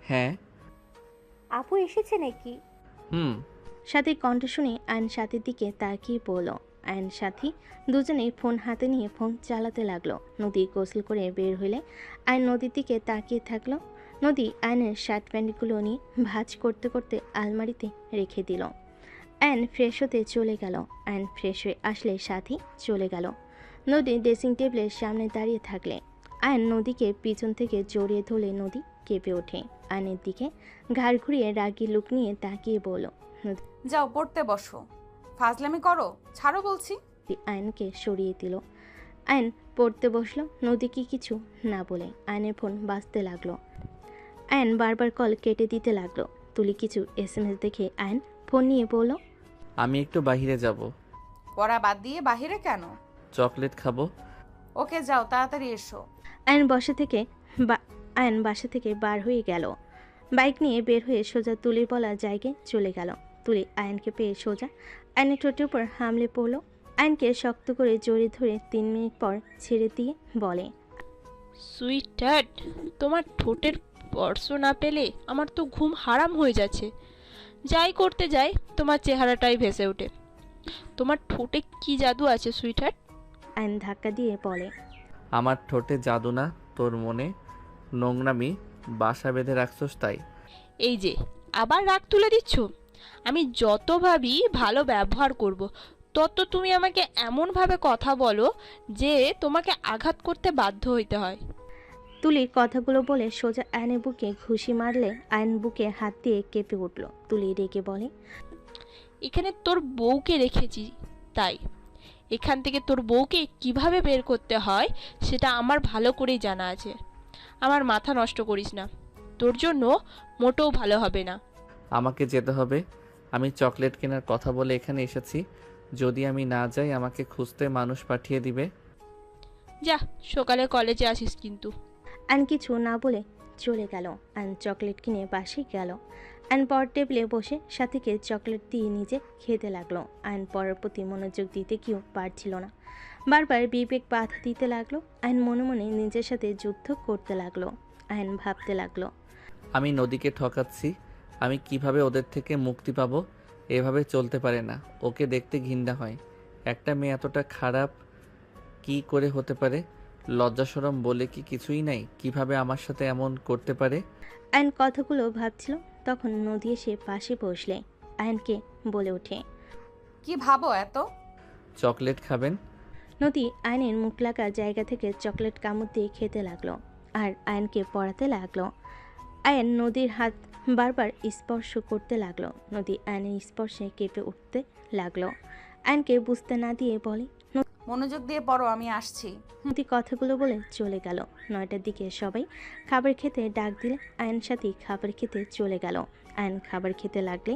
হ্যাঁ। আপু এসেছে নাকি? সাথী কণ্ঠ শুনে আয়ন সাথীর দিকে তাকিয়ে পড়ল। আয়ন সাথী দুজনেই ফোন হাতে নিয়ে ফোন চালাতে লাগলো। নদী গোসল করে বের হইলে আয়ন নদীর দিকে তাকিয়ে থাকলো। নদী আয়নের শার্ট প্যান্টগুলো নিয়ে ভাঁজ করতে করতে আলমারিতে রেখে দিল। আয়ন ফ্রেশ হতে চলে গেল। আয়ন ফ্রেশ হয়ে আসলে সাথী চলে গেল। নদী ড্রেসিং টেবিলের সামনে দাঁড়িয়ে থাকলে আয়ন নদীকে পিছন থেকে জড়িয়ে ধরলে নদী কেঁপে ওঠে। আয়নের দিকে ঘাড় ঘুরিয়ে রাগী লুক নিয়ে তাকিয়ে বলল, যাও পড়তে বসো। ফাজলামি করো, ছাড়ো বলছি। আয়নকে সরিয়ে দিল। আয়ন পড়তে বসলো। নদীকে কিছু না বলে আয়নের ফোন বাজতে লাগলো। আয়ন বারবার কল কেটে দিতে লাগলো। তুলি কিছু SMS দেখে আয়ন ফোন নিয়ে বলল, আমি একটু বাইরে যাব। পড়া বাদ দিয়ে বাহিরে কেন? চকলেট খাবো। ওকে যাও, তাড়াতাড়ি এসো। আয়ন বাসা থেকে বার হয়ে গেল। বাইক নিয়ে বের হয়ে সোজা তুলির বলা জায়গায় চলে গেল। তুলি আয়নকে পেয়ে সোজা আয়নের ঠোঁটের উপর হামলে পড়ল। আয়নকে শক্ত করে জড়িয়ে ধরে 3 মিনিট পর ছেড়ে দিয়ে বলে, সুইটহার্ট, তোমার ঠোঁটের স্পর্শ না পেলে আমার তো ঘুম হারাম হয়ে যাচ্ছে। যাই করতে যাই তোমার চেহারাটাই ভেসে ওঠে। তোমার ঠোঁটে কি জাদু আছে সুইটহার্ট? আয়ন ধাক্কা দিয়ে বলে, আমার ঠোঁটে জাদু না, তোর মনে নোংরামি বাসা বেঁধে রাখছস তাই। এই যে আবার রাগ তুলে দিচ্ছ। আমি যত ভাবি ভালো ব্যবহার করব, তত তুমি আমাকে এমনভাবে কথা বলো যে তোমাকে আঘাত করতে বাধ্য হইতে হয়। তুলি কথাগুলো বলে সোজা আয়নের বুকে ঘুষি মারলে আয়ন বুকে হাত দিয়ে কেঁপে উঠল। তুলি রেগে বলে, এখানে তোর বউকে রেখেছি, তাই এখান থেকে তোর বউকে কিভাবে বের করতে হয় সেটা আমার ভালো করেই জানা আছে। আমার মাথা নষ্ট করিস না, তোর জন্য মোটেও ভালো হবে না। আমাকে যেতে হবে। আমি চকলেট কেনার কথা বলে এখানে এসেছি। যদি আমি না যাই আমাকে খুঁজতে মানুষ পাঠিয়ে দিবে। যা, সকালে কলেজে আসিস কিন্তু। আয়ন কিছু না বলে চলে গেল। আয়ন চকলেট কিনে বাসে গেল। আয়ন পর টেবিলে বসে সাথীকে চকলেট দিয়ে নিজে খেতে লাগলো। আয়ন পড়ার প্রতি মনোযোগ দিতে কেউ পারছিল না। বারবার বিবেক বাধা দিতে লাগলো। আয়ন মনে মনে নিজের সাথে যুদ্ধ করতে লাগলো। আয়ন ভাবতে লাগলো, আমি নদীকে ঠকাচ্ছি। আমি কিভাবে ওদের থেকে মুক্তি পাবো? এভাবে চলতে পারে না। ওকে দেখতে ঘৃণা হয়। একটা মেয়ে এতটা খারাপ কি করে হতে পারে? লজ্জা শরম বলে কি কিছুই নাই? কিভাবে আমার সাথে এমন করতে পারে? আয়ন কথাগুলো ভাবছিল, তখন নদী এসে পাশে বসলে আয়নকে বলে ওঠে, কি ভাবো এত? চকলেট খাবেন? নদী আয়নের মুখ লাগা জায়গা থেকে চকলেট কামড় দিয়ে খেতে লাগলো আর আয়নকে পড়াতে লাগলো। আয়ন নদীর হাত বারবার স্পর্শ করতে লাগলো। নদী আয়নের স্পর্শে কেঁপে উঠতে লাগলো। আয়নকে বুঝতে না দিয়ে বলে, মনোযোগ দিয়ে পড়ো, আমি আসছি। নদী কথাগুলো বলে চলে গেল। 9টার দিকে সবাই খাবার খেতে ডাক দিলে আয়ন সাথে খাবার খেতে চলে গেল। আয়ন খাবার খেতে লাগলে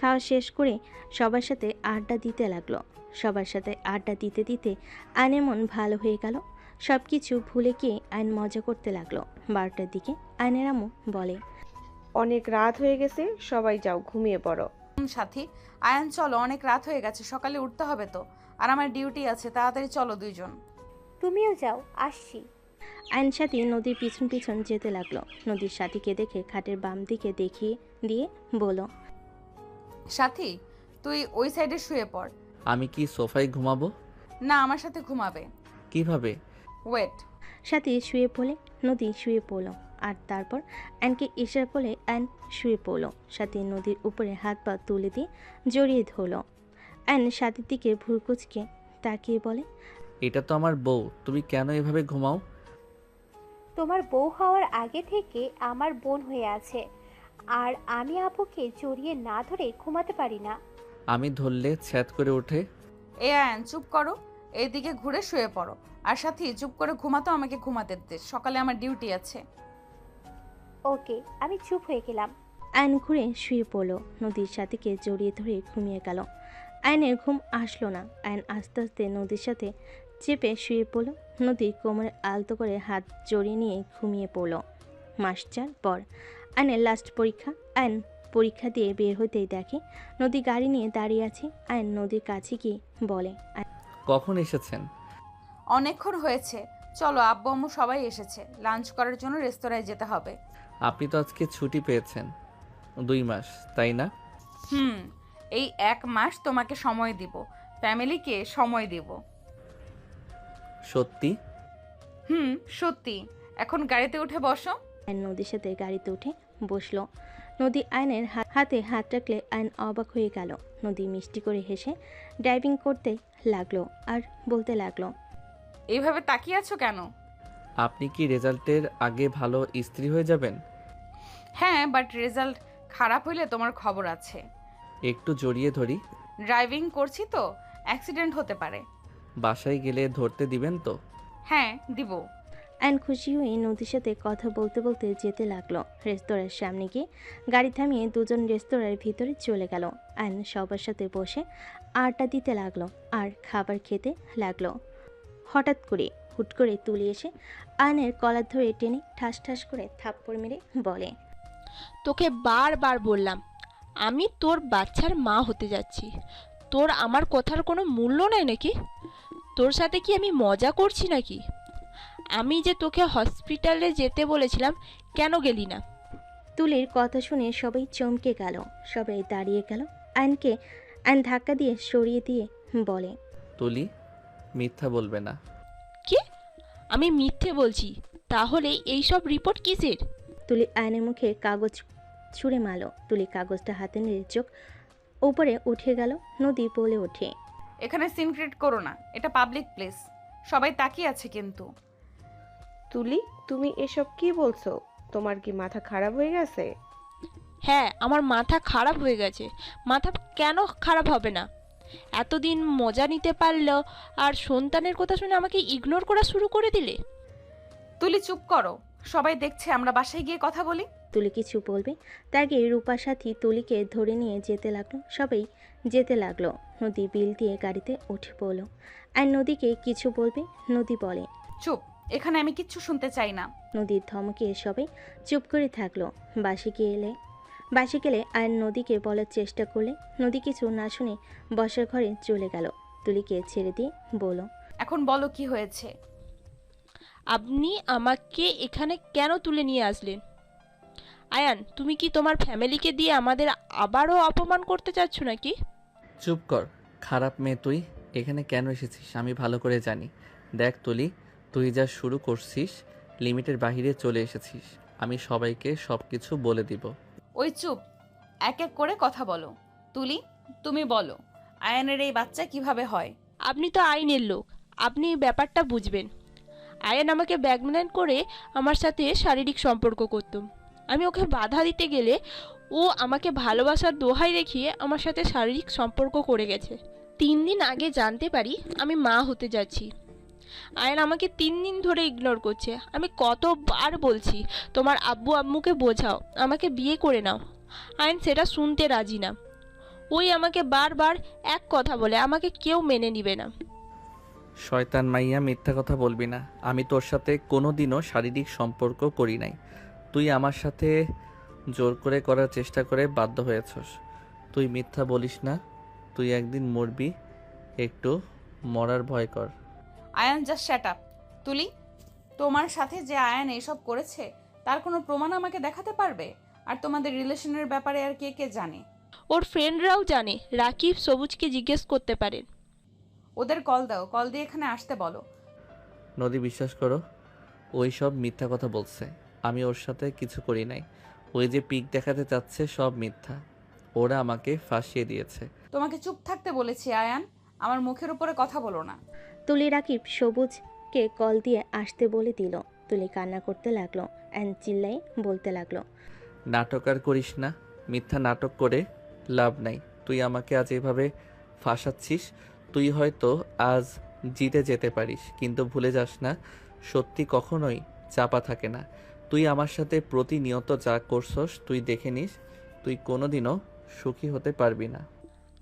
খাওয়া শেষ করে সবার সাথে আড্ডা দিতে লাগলো। সবার সাথে আড্ডা দিতে দিতে আয়নের মন ভালো হয়ে গেল। সব কিছু ভুলে গিয়ে আয়ন মজা করতে লাগলো। 12টার দিকে আয়নের আম্মু বলে, অনেক রাত হয়ে গেছে, সবাই যাও ঘুমিয়ে পড়ো। সাথী, আয়ান চলো, অনেক রাত হয়ে গেছে, সকালে উঠতে হবে তো, আর আমার ডিউটি আছে, তাড়াতাড়ি চলো দুইজন। তুমিও যাও, আসছি। আয়ন সাথী নদীর পিছন পিছন যেতে লাগলো। নদীর সাথীকে দেখে খাটের বাম দিকে দেখিয়ে দিয়ে বলল, সাথী তুই ওই সাইডে শুয়ে পড়। আমি কি সোফায় ঘুমাবো? না, আমার সাথে ঘুমাবে। কিভাবে? ওয়েট। সাথী শুয়ে পড়লে নদী শুয়ে পড়ল, আর তারপর আয়নকে ইশারা করলে আয়ন শুয়ে পড়ল। সাথী নদীর উপরে হাত পা তুলে দিয়ে জড়িয়ে ধরল। আয়ন সাথীর দিকে ভুরকুচকে তাকিয়ে বলে, এটা তো আমার বউ, তুমি কেন এভাবে ঘুমাও? তোমার বউ হওয়ার আগে থেকে আমার বোন হয়ে আছে, আর আমি আপুকে জড়িয়ে না ধরে ঘুমাতে পারি না। আমি ধরলে ছ্যাদ করে ওঠে। এ আয়ান চুপ করো, এইদিকে ঘুরে শুয়ে পড়ো। আর সাথী চুপ করে ঘুমাতো, আমাকে ঘুমাতে দে, সকালে আমার ডিউটি আছে। ওকে, আমি চুপ হয়ে গেলাম। আয়ন ঘুরে শুয়ে পড়ল। নদীর সাথীকে জড়িয়ে ধরে ঘুমিয়ে গেল। আয়নের ঘুম আসলো না। আয়ন আস্তে আস্তে নদীর সাথে চেপে শুয়ে পড়ল। নদী কোমরে আলতো করে হাত জড়িয়ে নিয়ে ঘুমিয়ে পড়ল। মাস 4 পর আয়নের লাস্ট পরীক্ষা। আয়ন পরীক্ষা দিয়ে বের হতেই দেখে নদী গাড়ি নিয়ে দাঁড়িয়ে আছে। আয়ন নদীর কাছে গিয়ে বলে, কখন এসেছেন? অনেকক্ষণ হয়েছে, চলো, আব্বু আম্মু সবাই এসেছে, লাঞ্চ করার জন্য রেস্তোরাঁয় যেতে হবে। আপনি তো আজকে ছুটি পেয়েছেন 2 মাস, তাই না? এই 1 মাস তোমাকে সময় দিব, ফ্যামিলিকে সময় দিব। সত্যি? সত্যি। এখন গাড়িতে উঠে বসো। আয়ন নদীর সাথে গাড়িতে উঠে বসলো। নদী আয়নের হাতে হাত রাখলে আয়ন অবাক হয়ে গেল। নদী মিষ্টি করে হেসে ড্রাইভিং করতে লাগলো আর বলতে লাগলো, এইভাবে তাকিয়ে আছো কেন? আপনি কি রেজাল্টের আগে ভালো স্ত্রী হয়ে যাবেন? হ্যাঁ, বাট রেজাল্ট খারাপ হইলে তোমার খবর আছে। একটু জড়িয়ে ধরি। ড্রাইভিং করছি তো, অ্যাক্সিডেন্ট হতে পারে। বাসায় গেলে ধরতে দিবেন তো? হ্যাঁ, দিব। আয়ন খুশি হয়ে নদীর সাথে কথা বলতে বলতে যেতে লাগলো। রেস্তোরাঁর সামনে গিয়ে গাড়ি থামিয়ে দুজন রেস্তোরাঁর ভিতরে চলে গেল। আয়ন সবার সাথে বসে আড্ডা দিতে লাগলো আর খাবার খেতে লাগলো। হঠাৎ করে হুট করে তুলে এসে আয়নের কলার ধরে টেনে ঠাস ঠাস করে থাপ্পড় মেরে বলে, তোকে বারবার বললাম আমি তোর বাচ্চার মা হতে যাচ্ছি, তোর আমার কথার কোনো মূল্য নাই নাকি? তোর সাথে কি আমি মজা করছি নাকি? আমি যে তোকে হসপিটালে যেতে বলেছিলাম, কেন গেলি না? তুলির কথা শুনে সবাই চমকে গেল। সবাই দাঁড়িয়ে গেল। আয়ন ধাক্কা দিয়ে সরিয়ে দিয়ে বলে, তুলি, মিথ্যা বলবে না। কি? আমি মিথ্যে বলছি? তাহলে এই সব রিপোর্ট কিসের? তুলি আয়নের মুখে কাগজ ছুঁড়ে মারল। তুলি কাগজটা হাতে নিয়ে চোখ উপরে উঠে গেল। নদী বলে ওঠে, এখানে সিন ক্রিয়েট করো না, এটা পাবলিক প্লেস, সবাই তাকিয়ে আছে কিন্তু। তুলি, তুমি এসব কি বলছো? তোমার কি মাথা খারাপ হয়ে গেছে? হ্যাঁ, আমার মাথা খারাপ হয়ে গেছে। মাথা কেন খারাপ হবে না? এতদিন মজা নিতে পারলো, আর সন্তানের কথা শুনে আমাকে ইগনোর করা শুরু করে দিলে। তুলি চুপ করো, সবাই দেখছে, আমরা বাসায় গিয়ে কথা বলি। তুলি কিছু বলবে তার আগে রূপার সাথী তুলিকে ধরে নিয়ে যেতে লাগলো। সবাই যেতে লাগলো। নদী বিল দিয়ে গাড়িতে উঠে পড়ল। আর নদীকে কিছু বলবে, নদী বলে, চুপ, এখানে আমি কিচ্ছু শুনতে চাই না। নদীর ধমকে সবাই চুপ করে থাকলো। বাসে গেলে আর নদীকে বলার চেষ্টা করলে নদী কিছু না শুনে বসার ঘরে চলে গেল। তুলিকে ছেড়ে দিয়ে বলল, এখন বলো কি হয়েছে? আপনি আমাকে এখানে কেন তুলে নিয়ে আসলেন? আয়ান, তুমি কি তোমার ফ্যামিলিকে দিয়ে আমাদের আবারও অপমান করতে চাচ্ছ নাকি? চুপ কর, খারাপ মেয়ে তুই। এখানে কেন এসেছিস আমি ভালো করে জানি। দেখ তুলি, তুই যা শুরু করছিস লিমিটের বাইরে চলে এসেছিস। আমি সবাইকে সব কিছু বলে দিব। ওই চুপ, এক এক করে কথা বলো। তুলি, তুমি বলো, আয়ানের এই বাচ্চা কিভাবে হয়? আপনি তো আইনের লোক, আপনি ব্যাপারটা বুঝবেন। আয়ান আমাকে ব্ল্যাকমেল করে আমার সাথে শারীরিক সম্পর্ক করত। আমি ওকে বাধা দিতে গেলে ও আমাকে ভালোবাসার দোহাই দেখিয়ে আমার সাথে শারীরিক সম্পর্ক করে গেছে। 3 দিন আগে জানতে পারি আমি মা হতে যাচ্ছি। আয়ান আমাকে 3 দিন ধরে ইগনোর করছে। আমি কতবার বলছি তোমার আব্বু আম্মুকে বোঝাও, আমাকে বিয়ে করে নাও। আয়ান সেটা শুনতে রাজি না। ওই আমাকে বারবার এক কথা বলে, আমাকে কেউ মেনে নিবে না। শয়তান মাইয়া, মিথ্যা কথা বলবি না। আমি তোর সাথে কোনোদিনও শারীরিক সম্পর্ক করি নাই। তুই আমার সাথে জোর করে করার চেষ্টা করে বাধ্য হয়েছস। তুই মিথ্যা বলিস না, তুই একদিন মরবি, একটু মরার ভয় কর। Ayaan just shut up. Tuli, তোমার সাথে যে আয়ান এইসব করেছে তার কোনো প্রমাণ আমাকে দেখাতে পারবে? আর তোমাদের রিলেশনের ব্যাপারে আর কে কে জানে? ওর ফ্রেন্ডরাও জানে। রাকিব সবুজকে জিজ্ঞেস করতে পারেন। ওদের কল দাও, কল দিয়ে এখানে আসতে বলো। নদী, বিশ্বাস করো, ওই সব মিথ্যা কথা বলছে। আমি ওর সাথে কিছু করি নাই। ওই যে পিক দেখাতে চাচ্ছে সব মিথ্যা। ওরা আমাকে ফাঁসিয়ে দিয়েছে। তোমাকে চুপ থাকতে বলেছি আয়ান, আমার মুখের উপরে কথা বলো না। তুলি রাকিব সবুজকে কল দিয়ে আসতে বলে দিল। তুলি কান্না করতে লাগলো অ্যান্ড চিল্লাই বলতে লাগলো, নাটক আর করিস না, মিথ্যা নাটক করে লাভ নাই। তুই আমাকে আজ এভাবে ফাঁসাচ্ছিস। তুই হয়তো আজ জিতে যেতে পারিস, কিন্তু ভুলে যাস না, সত্যি কখনোই চাপা থাকে না। তুই আমার সাথে প্রতিনিয়ত যা করছস তুই দেখে নিস, তুই কোনোদিনও সুখী হতে পারবি না।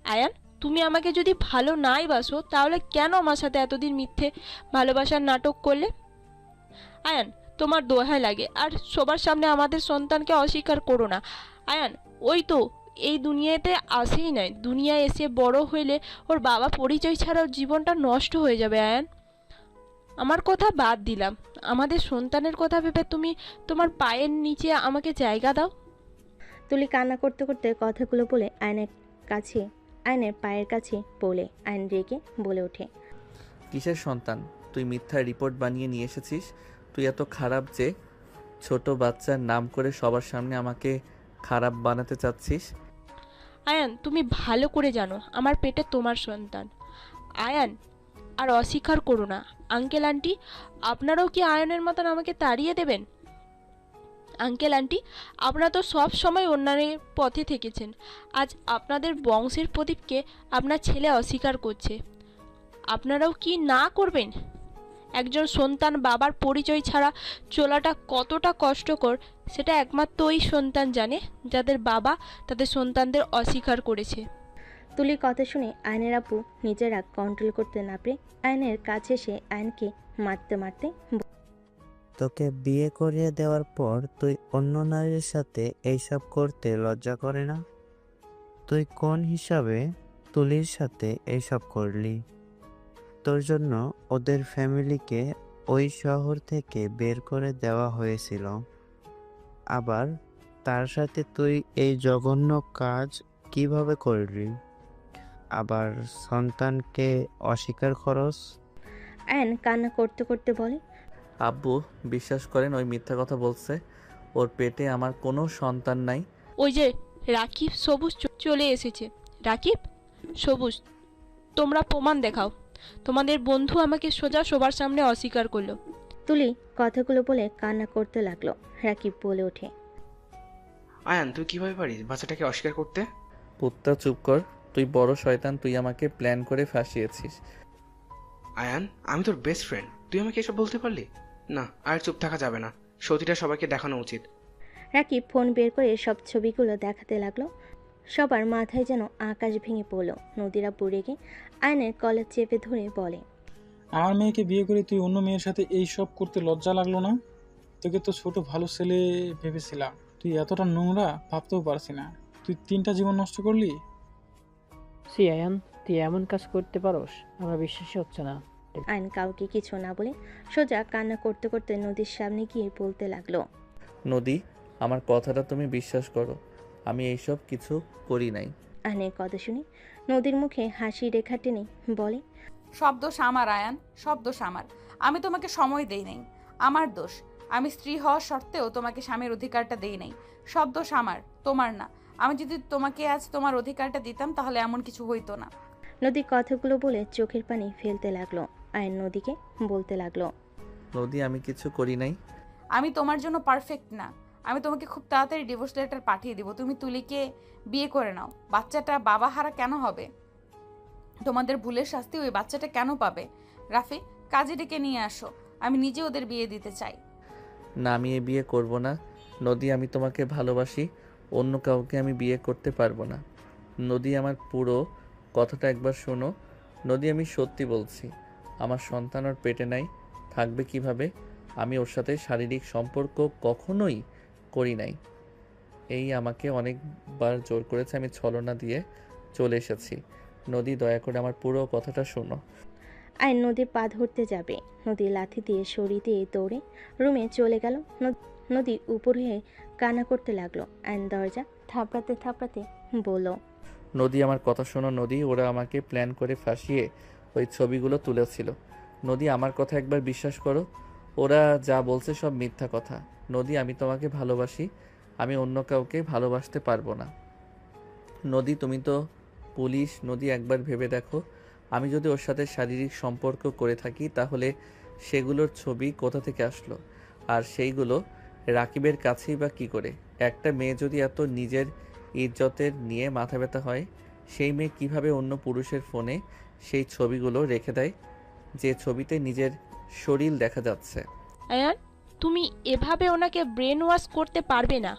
আয়ান, তুমি আমাকে যদি ভালো নাই বাসো তাহলে কেন আমার সাথে এতদিন মিথ্যে ভালোবাসার নাটক করলে? আয়ান, তোমার দোহাই লাগে, আর সবার সামনে আমাদের সন্তানকে অস্বীকার করো না। আয়ান, ওই তো এই দুনিয়াতে আসেই নাই, দুনিয়ায় এসে বড় হইলে ওর বাবা পরিচয় ছাড়া ওর জীবনটা নষ্ট হয়ে যাবে। আয়ান, আমার কথা বাদ দিলাম, আমাদের সন্তানের কথা ভেবে তুমি তোমার পায়ের নিচে আমাকে জায়গা দাও। তুলি কান্না করতে করতে কথাগুলো বলে আয়নের পায়ের কাছে পড়লে আয়ন রেগে বলে ওঠে, কিসের সন্তান? তুই মিথ্যা রিপোর্ট বানিয়ে নিয়ে এসেছিস। তুই এত খারাপ যে ছোট বাচ্চার নাম করে সবার সামনে আমাকে খারাপ বানাতে চাচ্ছিস। আয়ান, তুমি ভালো করে জানো আমার পেটে তোমার সন্তান। আয়ান, আর অস্বীকার করো না। আঙ্কেল আন্টি, আপনারাও কি আয়নের মতন আমাকে তাড়িয়ে দেবেন? আঙ্কেল আন্টি, আপনারা তো সব সময় অন্যায়ের পথে থেকেছেন। আজ আপনাদের বংশের প্রদীপকে আপনার ছেলে অস্বীকার করছে। আপনারাও কি না করবেন? একজন সন্তান বাবার পরিচয় ছাড়া চলাটা কতটা কষ্টকর সেটা একমাত্র ওই সন্তান জানে যাদের বাবা তাদের সন্তানদের অস্বীকার করেছে। তুলির কথা শুনে আয়নের আপু নিজের রাগ কন্ট্রোল করতে না পেরে আয়নের কাছে এসে আয়নকে মারতে মারতে তোকে বিয়ে করিয়ে দেওয়ার পর তুই অন্য নারীর সাথে এইসব করতে লজ্জা করে না? তুই কোন হিসাবে তুলির সাথে এইসব করলি? তোর জন্য ওদের ফ্যামিলিকে ওই শহর থেকে বের করে দেওয়া হয়েছিল, আবার তার সাথে তুই এই জঘন্য কাজ কিভাবে করলি? আবার সন্তানকে অস্বীকার করস? আয়ন কান্না করতে করতে বলে, আব্বু, বিশ্বাস করেন ওই মিথ্যা কথা বলছে। ওর পেটে আমার কোনো সন্তান নাই। ওই যে রাকিব সবুজ চলে এসেছে। রাকিব, সবুজ, তোমরা প্রমাণ দেখাও। তোমাদের বন্ধু আমাকে সোজা সবার সামনে অস্বীকার করলো। তুলি কথাগুলো বলে কান্না করতে লাগলো। রাকিব বলে ওঠে, আয়ান, তুই কিভাবে পারিস বাচ্চাটাকে অস্বীকার করতে? পুত্তা, চুপ কর। তুই বড় শয়তান, তুই আমাকে প্ল্যান করে ফাঁসিয়েছিস। আয়ান, আমি তোর বেস্ট ফ্রেন্ড, তুই আমাকে এসব বলতে পারলি? না, আর চুপ থাকা যাবে না, সত্যিটা সবাইকে দেখানো উচিত। রাকিব ফোন বের করে সব ছবিগুলো দেখাতে লাগলো। সবার মাথায় যেন আকাশ ভেঙে পড়ল। নদীরা পুড়ে গিয়ে আয়নের কলার চেপে ধরে বলে, আমার মেয়েকে বিয়ে করে তুই অন্য মেয়ের সাথে এই সব করতে লজ্জা লাগলো না? তোকে তো ছোট ভালো ছেলে ভেবেছিলাম, তুই এতটা নোংরা ভাবতেও পারছি না। তুই 3টা জীবন নষ্ট করলি। সি আয়ান, তুই এমন কাজ করতে পারোস? আমার বিশ্বাসই হচ্ছে না। আয়ন কাউকে কিছু না বলে সোজা কান্না করতে করতে নদীর সামনে গিয়ে বলতে লাগলো, নদী, আমার কথাটা তুমি বিশ্বাস করো, আমি এইসব কিছু করি নাই। আয়নের কথা শুনে নদীর মুখে হাসি রেখা টেনে বলে, সব দোষ আমার আয়ান, সব দোষ আমার। আমি তোমাকে সময় দেই নাই, আমার দোষ। আমি স্ত্রী হওয়ার সত্ত্বেও তোমাকে স্বামীর অধিকারটা দেই নাই। সব দোষ আমার, তোমার না। আমি যদি তোমাকে আজ তোমার অধিকারটা দিতাম তাহলে এমন কিছু হইতো না। নদী কথাগুলো বলে চোখের পানি ফেলতে লাগলো। আয়ন নদীকে বলতে লাগলো, নদী, আমি কিছু করি নাই। আমি তোমার জন্য পারফেক্ট না। আমি তোমাকে খুব তাড়াতাড়ি ডিভোর্স লেটার পাঠিয়ে দিব। তুমি তুলিকে বিয়ে করে নাও। বাচ্চাটা বাবা হারা কেন হবে? তোমাদের ভুলের শাস্তি ওই বাচ্চাটা কেন পাবে? রাফি, কাজে ডেকে নিয়ে আসো, আমি নিজে ওদের বিয়ে দিতে চাই। না, আমি এ বিয়ে করব না। নদী, আমি তোমাকে ভালোবাসি, অন্য কাউকে আমি বিয়ে করতে পারবো না। নদী, আমার পুরো কথাটা একবার শোনো। নদী, আমি সত্যি বলছি, আমার সন্তান ওর পেটে নাই, থাকবে কিভাবে? আমি ওর সাথে শারীরিক সম্পর্ক কখনোই করি নাই। এই আমাকে অনেকবার জোর করেছে, আমি ছলনা দিয়ে চলে এসেছি। নদী, দয়া করে আমার পুরো কথাটা শোনো। আয়ন নদীর পা ধরতে যাবে, নদী লাথি দিয়ে সরিয়ে দিয়ে দৌড়ে রুমে চলে গেল। নদী উপর হয়ে কান্না করতে লাগলো। আয়ন দরজা থাপড়াতে থাপড়াতে বলল, নদী, আমার কথা শোনো নদী, ওরা আমাকে প্ল্যান করে ফাঁসিয়ে ওই ছবিগুলো তুলেছিল। নদী, আমার কথা একবার বিশ্বাস করো, ওরা যা বলছে সব মিথ্যা কথা। নদী, আমি তোমাকে ভালোবাসি, আমি অন্য কাউকে ভালোবাসতে পারবো না। নদী, তুমি তো পুলিশ। নদী, একবার ভেবে দেখো, আমি যদি ওর সাথে শারীরিক সম্পর্ক করে থাকি তাহলে সেগুলোর ছবি কোথা থেকে আসলো? আর সেইগুলো রাকিবের কাছেই বা কী করে? একটা মেয়ে যদি এত নিজের ইজ্জতের নিয়ে মাথা ব্যথা হয়, সেই মেয়ে কিভাবে অন্য পুরুষের ফোনে সেই ছবিগুলো রেখে দেয়, যে ছবিতে নিজের শরীর দেখা যাচ্ছে? আয়ান, তুমি এভাবে ওনাকে ব্রেন ওয়াশ করতে পারবে না।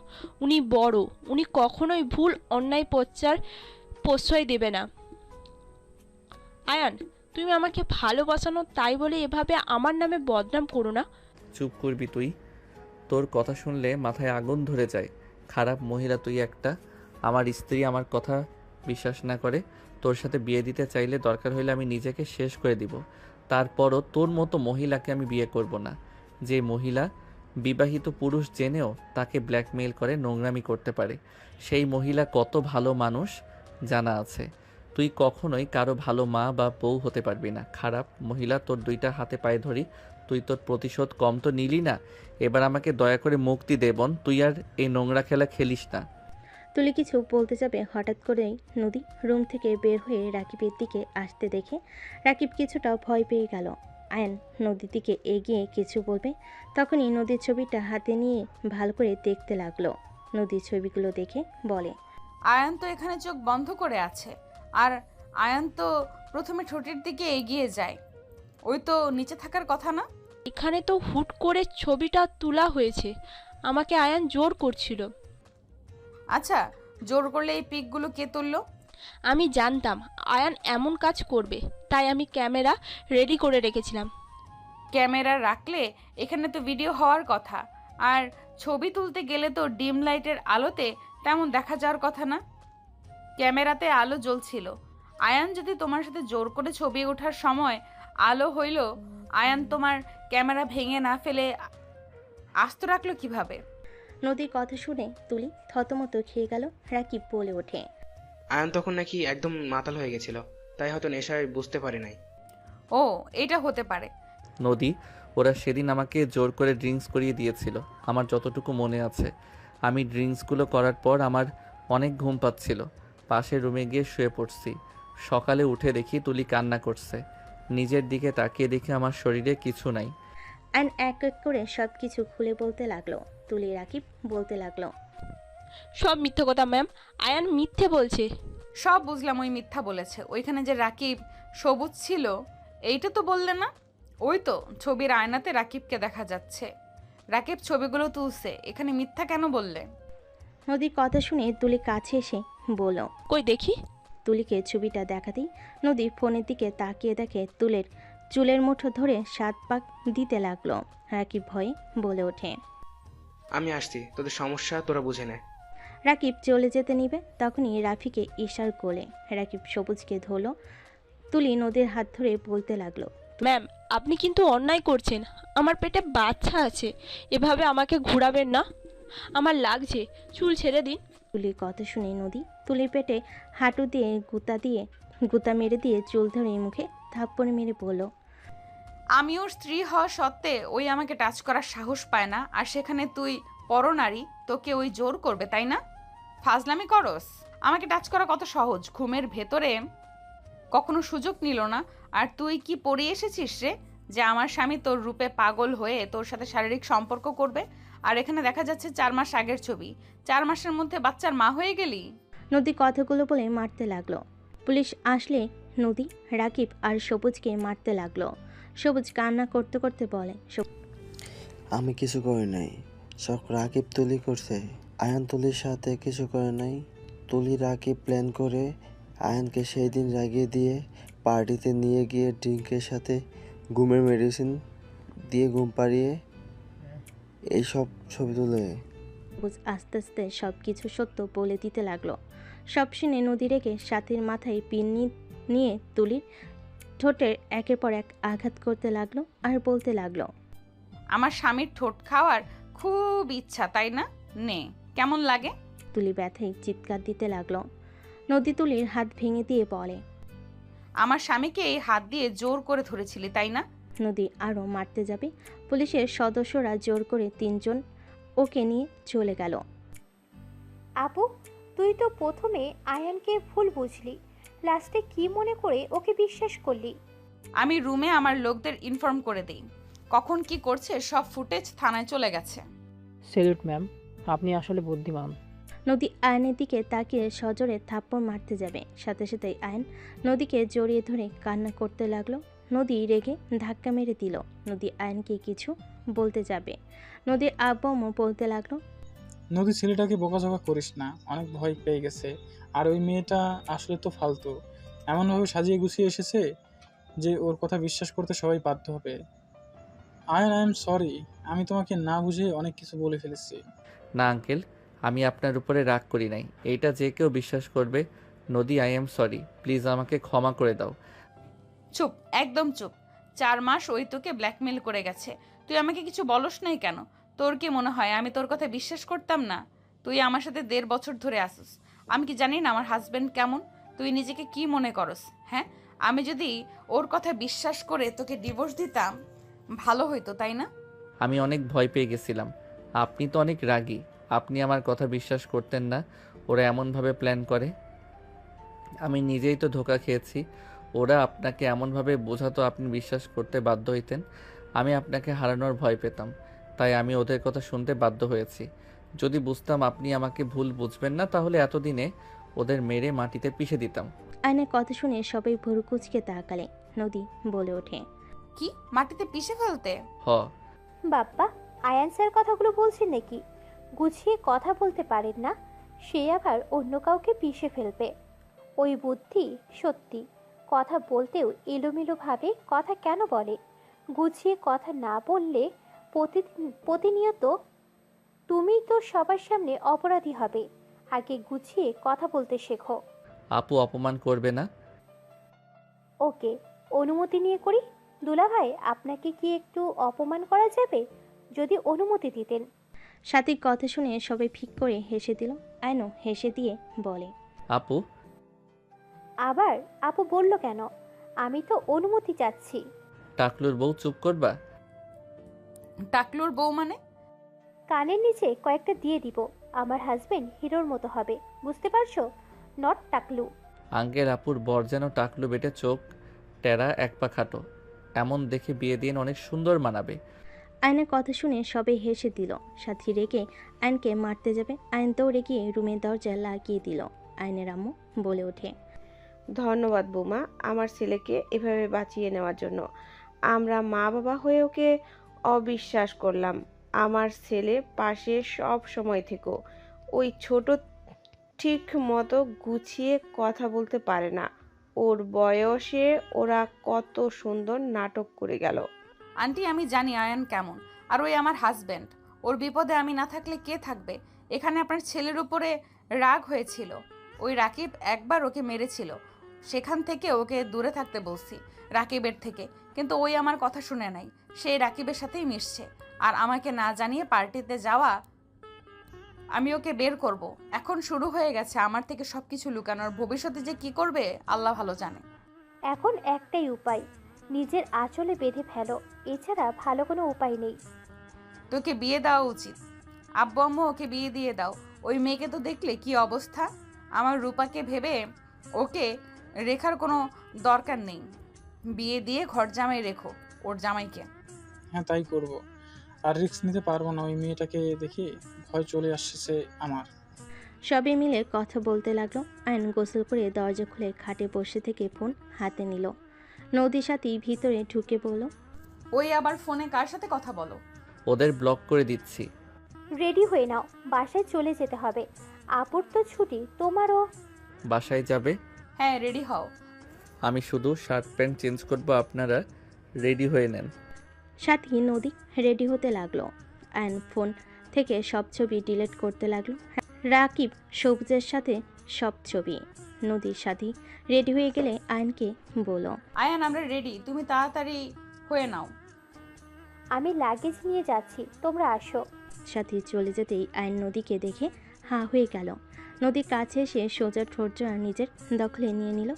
উনি বড়, উনি কখনোই ভুল অন্যায় প্রশ্রয় দেবে না। আয়ান, তুমি আমাকে ভালোবাসানো তাই বলে এভাবে আমার নামে বদনাম করো না। চুপ করবি তুই? তোর কথা শুনলে মাথায় আগুন ধরে যায়। খারাপ মহিলা তুই একটা। আমার স্ত্রী আমার কথা বিশ্বাস না করে তোর সাথে বিয়ে দিতে চাইলে দরকার হলে আমি নিজেকে শেষ করে দিব। তারপরও তোর মতো মহিলাকে আমি বিয়ে করব না, যে মহিলা বিবাহিত পুরুষ জেনেও তাকে ব্ল্যাকমেইল করে নোংরামি করতে পারে। সেই মহিলা কত ভালো মানুষ জানা আছে। তুই কখনোই কারো ভালো মা বা বউ হতে পারবি না। খারাপ মহিলা, তোর দুইটা হাতে পায়ে ধরি, তুই তোর প্রতিশোধ কম তো নিলি না। এবার আমাকে দয়া করে মুক্তি দে বোন, তুই আর এই নোংরা খেলা খেলিস না। তুলি কিছু বলতে যাবে, হঠাৎ করেই নদী রুম থেকে বের হয়ে রাকিবের দিকে আসতে দেখে রাকিব কিছুটা ভয় পেয়ে গেল। আয়ন নদীর দিকে এগিয়ে কিছু বলবে, তখনই নদীর ছবিটা হাতে নিয়ে ভালো করে দেখতে লাগলো। নদীর ছবিগুলো দেখে বলে, আয়ান তো এখানে চোখ বন্ধ করে আছে, আর আয়ান তো প্রথমে ঠোঁটের দিকে এগিয়ে যায়। ওই তো নিচে থাকার কথা না? এখানে তো হুট করে ছবিটা তোলা হয়েছে, আমাকে আয়ান জোর করছিল। আচ্ছা, জোর করলে এই পিকগুলো কে তুললো? আমি জানতাম আয়ান এমন কাজ করবে, তাই আমি ক্যামেরা রেডি করে রেখেছিলাম। ক্যামেরা রাখলে এখানে তো ভিডিও হওয়ার কথা, আর ছবি তুলতে গেলে তো ডিম লাইটের আলোতে তেমন দেখা যাওয়ার কথা না। ক্যামেরাতে আলো জ্বলছিল। আয়ান যদি তোমার সাথে জোর করে ছবি ওঠার সময় আলো হইল, আয়ান তোমার ক্যামেরা ভেঙে না ফেলে আস্ত রাখলো কিভাবে? নদীর কথা শুনে তুলি থতমত খেয়ে গেল। রাকিব বলে ওঠে, আয়ান তখন নাকি একদম মাতাল হয়ে গেছিল, তাই হয়তো নেশায় বুঝতে পারে নাই। ও, এটা হতে পারে। নদী, ওরা সেদিন আমাকে জোর করে ড্রিঙ্কস করিয়ে দিয়েছিল, আমার যতটুকু মনে আছে। আমি ড্রিঙ্কসগুলো করার পর আমার অনেক ঘুম পাচ্ছিল। পাশের রুমে গিয়ে শুয়ে পড়ছি। সকালে উঠে দেখি তুলি কান্না করছে। নিজের দিকে তাকিয়ে দেখি আমার শরীরে কিছু নাই। আয়ন এক এক করে সব কিছু খুলে বলতে লাগলো। তুলি রাকিব বলতে লাগলো, সব মিথ্যে কথা ম্যাম, আয়ান মিথ্যে বলছে। সব বুঝলাম, ওই মিথ্যা বলেছে। ওইখানে যে রাকিব সবুজ ছিল, এইটা তো বললে না? ওই তো ছবির আয়নাতে রাকিবকে দেখা যাচ্ছে। রাকিব ছবিগুলো তুলছে, এখানে মিথ্যা কেন বললে? নদীর কথা শুনে তুলি কাছে এসে বলল, কই দেখি। তুলিকে ছবিটা দেখাতেই নদী ফোনের দিকে তাকিয়ে দেখে তুলের চুলের মুঠো ধরে 7 পাক দিতে লাগলো। রাকিব ভয়ে বলে ওঠে, আমি আসছি, তোদের সমস্যা তোরা বুঝে নে। রাকিব চলে যেতে নিবে, তখনই রাফিকে ইশার করলে রাকিব সবুজকে ধরল। তুলি নদীর হাত ধরে বলতে লাগলো, ম্যাম, আপনি কিন্তু অন্যায় করছেন। আমার পেটে বাচ্চা আছে, এভাবে আমাকে ঘোরাবেন না, আমার লাগছে, চুল ছেড়ে দিন। তুলির কথা শুনে নদী তুলির পেটে হাঁটু দিয়ে গুতা মেরে দিয়ে চুল ধরে মুখে থাপ্পড় মেরে বলল, আমি ওর স্ত্রী হওয়া সত্ত্বে ওই আমাকে টাচ করার সাহস পায় না, আর সেখানে তুই পরনারী, তোকে ওই জোর করবে, তাই না? ফাজলামি করস? আমাকে টাচ করা কত সহজ, ঘুমের ভেতরে কখনো সুযোগ নিল না। আর তুই কি পড়ে এসেছিস রে, যে আমার স্বামী তোর রূপে পাগল হয়ে তোর সাথে শারীরিক সম্পর্ক করবে? আর এখানে দেখা যাচ্ছে 4 মাস আগের ছবি। 4 মাসের মধ্যে বাচ্চার মা হয়ে গেলি। নদী কথাগুলো বলে মারতে লাগলো। পুলিশ আসলে নদী রাকিব আর সবুজকে মারতে লাগলো। সবুজ কান্না করতে করতে বলে, আমি কিছু করি নাই, সব রাকিব তুলি করছে। আয়ান তুলির সাথে কিছু করে নাই। তুলি রাকিব প্ল্যান করে আয়ানকে সেই দিন রাগিয়ে দিয়ে পার্টিতে নিয়ে গিয়ে ড্রিঙ্কের সাথে ঘুমের মেডিসিন দিয়ে ঘুম পাড়িয়ে এইসব ছবি তুলে আস্তে আস্তে সব কিছু সত্য বলে দিতে লাগলো। সব শুনে নদী রেখে সাথীর মাথায় পিন নিয়ে তুলির ঠোঁটের একের পর এক আঘাত করতে লাগলো আর বলতে লাগলো, আমার স্বামীর ঠোঁট খাওয়ার খুব ইচ্ছা, তাই না? নে, কেমন লাগে? তুলি ব্যথায় চিৎকার দিতে লাগলো। নদী তুলির হাত ভেঙে দিয়ে বলে, আমার স্বামীকে এই হাত দিয়ে জোর করে ধরেছিলি, তাই না? নদী আরও মারতে যাবে, পুলিশের সদস্যরা জোর করে 3 জন ওকে নিয়ে চলে গেল। আপু, তুই তো প্রথমে আয়ানকে ভুল বুঝলি, লাস্টে কি মনে করে ওকে বিশ্বাস করলি? আমি রুমে আমার লোকদের ইনফর্ম করে দেই, কখন কি করছে সব ফুটেজ থানায় চলে গেছে। স্যালুট ম্যাম, আপনি আসলে বুদ্ধিমান। নদী আয়নের দিকে তাকিয়ে সজোরে থাপ্পড় মারতে যাবে, সাথে সাথে আয়ন নদীকে জড়িয়ে ধরে কান্না করতে লাগলো। নদী রেগে ধাক্কা মেরে দিল। নদী আয়নকে কিছু বলতে যাবে, নদীর আব্বু বলতে লাগলো, নদী ছেলেটাকে বকাঝকা করিস না, অনেক ভয় পেয়ে গেছে। আর ওই মেয়েটা আসলে তো ফালতু, এমনভাবে সাজিয়ে গুছিয়ে এসেছে যে ওর কথা বিশ্বাস করতে সবাই বাধ্য হবে। আই এম সরি, আমি তোমাকে না বুঝে অনেক কিছু বলে ফেলেছি। না আঙ্কেল, আমি আপনার উপরে রাগ করি নাই, এইটা যে কেউ বিশ্বাস করবে। নদী, আই এম সরি, প্লিজ আমাকে ক্ষমা করে দাও। চুপ, একদম চুপ। 4 মাস ওই তোকে ব্ল্যাকমেল করে গেছে, তুই আমাকে কিছু বলস নাই কেন? তোর কি মনে হয় আমি তোর কথা বিশ্বাস করতাম না? তুই আমার সাথে 1.5 বছর ধরে আসিস, আমি কি জানি না আমার হাজবেন্ড কেমন? তুই নিজেকে কি মনে করস? হ্যাঁ, আমি যদি ওর কথা বিশ্বাস করে তোকে ডিভোর্স দিতাম ভালো হইতো, তাই না? আমি অনেক ভয় পেয়ে গেছিলাম। আপনি তো অনেক রাগী, আপনি আমার কথা বিশ্বাস করতেন না। ওরা এমনভাবে প্ল্যান করে, আমি নিজেই তো ধোঁকা খেয়েছি। ওরা আপনাকে এমনভাবে বোঝাতো আপনি বিশ্বাস করতে বাধ্য হইতেন। আমি আপনাকে হারানোর ভয় পেতাম, তাই আমি ওদের কথা শুনতে বাধ্য হয়েছি। যদি বুঝতাম আপনি আমাকে ভুল বুঝবেন না, তাহলে এতদিনে ওদের মেরে মাটিতে পিষে দিতাম। আয়নের কথা শুনে সবাই ভুরু কুঁচকে তাকালে। নদী বলে ওঠে, কি মাটিতে পিষে ফেলতে? হ। বাপ্পা, আয়ান স্যার কথাগুলো বলছেন নাকি? গুছিয়ে কথা বলতে পারেন না, সে আবার অন্য কাউকে পিষে ফেলবে। ওই বুদ্ধি সত্যি, কথা বলতেও এলোমেলোভাবে কথা কেন বলে? গুছিয়ে কথা না বললে প্রতিনিয়ত তুমিই তো সবার সামনে অপরাধী হবে। আগে গুছিয়ে কথা বলতে শেখো। আপু, অপমান করবে না। ওকে, অনুমতি নিয়ে করি। দুলাভাই, আপনাকে কি একটু অপমান করা যাবে? যদি অনুমতি দিতেন। সাথীর কথা শুনে সবাই ফিক করে হেসে দিল। আয়নও হেসে দিয়ে বলে, আপু। আবার আপু বলল কেন? আমি তো অনুমতি চাচ্ছি। টাকলুর বউ, চুপ করবা? টাকলুর বউ মানে? কানের নিচে কয়েকটা দিয়ে দিব। আমার হাজবেন্ড হিরোর মতো হবে, বুঝতে পারছো? নট টাকলু। আঙ্কেল, আপুর বর যেন টাকলু বেটে, চোখ টেরা, এক পা খাটো, এমন দেখে বিয়ে দিয়ে অনেক সুন্দর মানাবে। আয়নের কথা শুনে সবাই হেসে দিল। সাথী রেগে আয়নকে মারতে যাবে, আয়ন দৌড়ে গিয়ে রুমের দরজা লাগিয়ে দিল। আয়নের আম্মু বলে ওঠে, ধন্যবাদ বৌমা, আমার ছেলেকে এভাবে বাঁচিয়ে নেওয়ার জন্য। আমরা মা বাবা হয়ে ওকে অবিশ্বাস করলাম। আমার ছেলে পাশে সব সময় থেকো। ওই ছোট ঠিক মতো গুছিয়ে কথা বলতে পারে না। ওর বয়সে ওরা কত সুন্দর নাটক করে গেল। আন্টি, আমি জানি আয়ান কেমন, আর ওই আমার হাজবেন্ড। ওর বিপদে আমি না থাকলে কে থাকবে? এখানে আপনার ছেলের উপরে রাগ হয়েছিল, ওই রাকিব একবার ওকে মেরেছিল, সেখান থেকে ওকে দূরে থাকতে বলছি রাকিবের থেকে, কিন্তু ওই আমার কথা শুনে নাই। সেই রাকিবের সাথেই মিশছে, আর আমাকে না জানিয়ে পার্টিতে যাওয়া। আমি ওকে বের করব। এখন শুরু হয়ে গেছে আমার থেকে সবকিছু লুকানোর। ভবিষ্যতে যে কি করবে আল্লাহ ভালো জানে। এখন একটাই উপায়, নিজের আঁচলে বেঁধে ফেলো। এছাড়া ভালো কোনো উপায় নেই। তোকে বিয়ে দেওয়া উচিত। আব্বু আম্মু ওকে বিয়ে দিয়ে দাও। ওই মেয়েকে তো দেখলে কি অবস্থা। আমার রূপাকে ভেবে ওকে রেখার কোনো দরকার নেই। বিয়ে দিয়ে ঘর জামাই রেখো ওর জামাইকে। হ্যাঁ, তাই করব। আর রিস্ক নিতে পারবো না, ওই মেয়েটাকে দেখে ভয় চলে আসছে আমার। সবাই মিলে কথা বলতে লাগলো। আয়ন গোসল করে দরজা খুলে খাটে বসে থেকে ফোন হাতে নিল। নদীর সাথে ভিতরে ঢুকে বলল, ওই আবার ফোনে কার সাথে কথা বলো? ওদের ব্লক করে দিচ্ছি। রেডি হয়ে নাও, বাসায় চলে যেতে হবে। আপুর তো ছুটি, তোমারও। বাসায় যাবে? হ্যাঁ, রেডি হও। আমি শুধু শার্ট প্যান্ট চেঞ্জ করবো, আপনারা রেডি হয়ে নেন। সাথী নদী রেডি হতে লাগলো। আয়ন ফোন থেকে সব ছবি ডিলিট করতে লাগলো। রাকিব সবুজের সাথে সব ছবি। নদীর সাথে রেডি হয়ে গেলে আয়নকে বলো, আয়ান আমরা রেডি, তুমি তাড়াতাড়ি হয়ে নাও। আমি লাগেজ নিয়ে যাচ্ছি, তোমরা আসো। সাথী চলে যেতেই আয়ন নদীকে দেখে হাঁ হয়ে গেল। নদীর কাছে এসে সোজা ঠোঁটজোড়া নিজের দখলে নিয়ে নিল।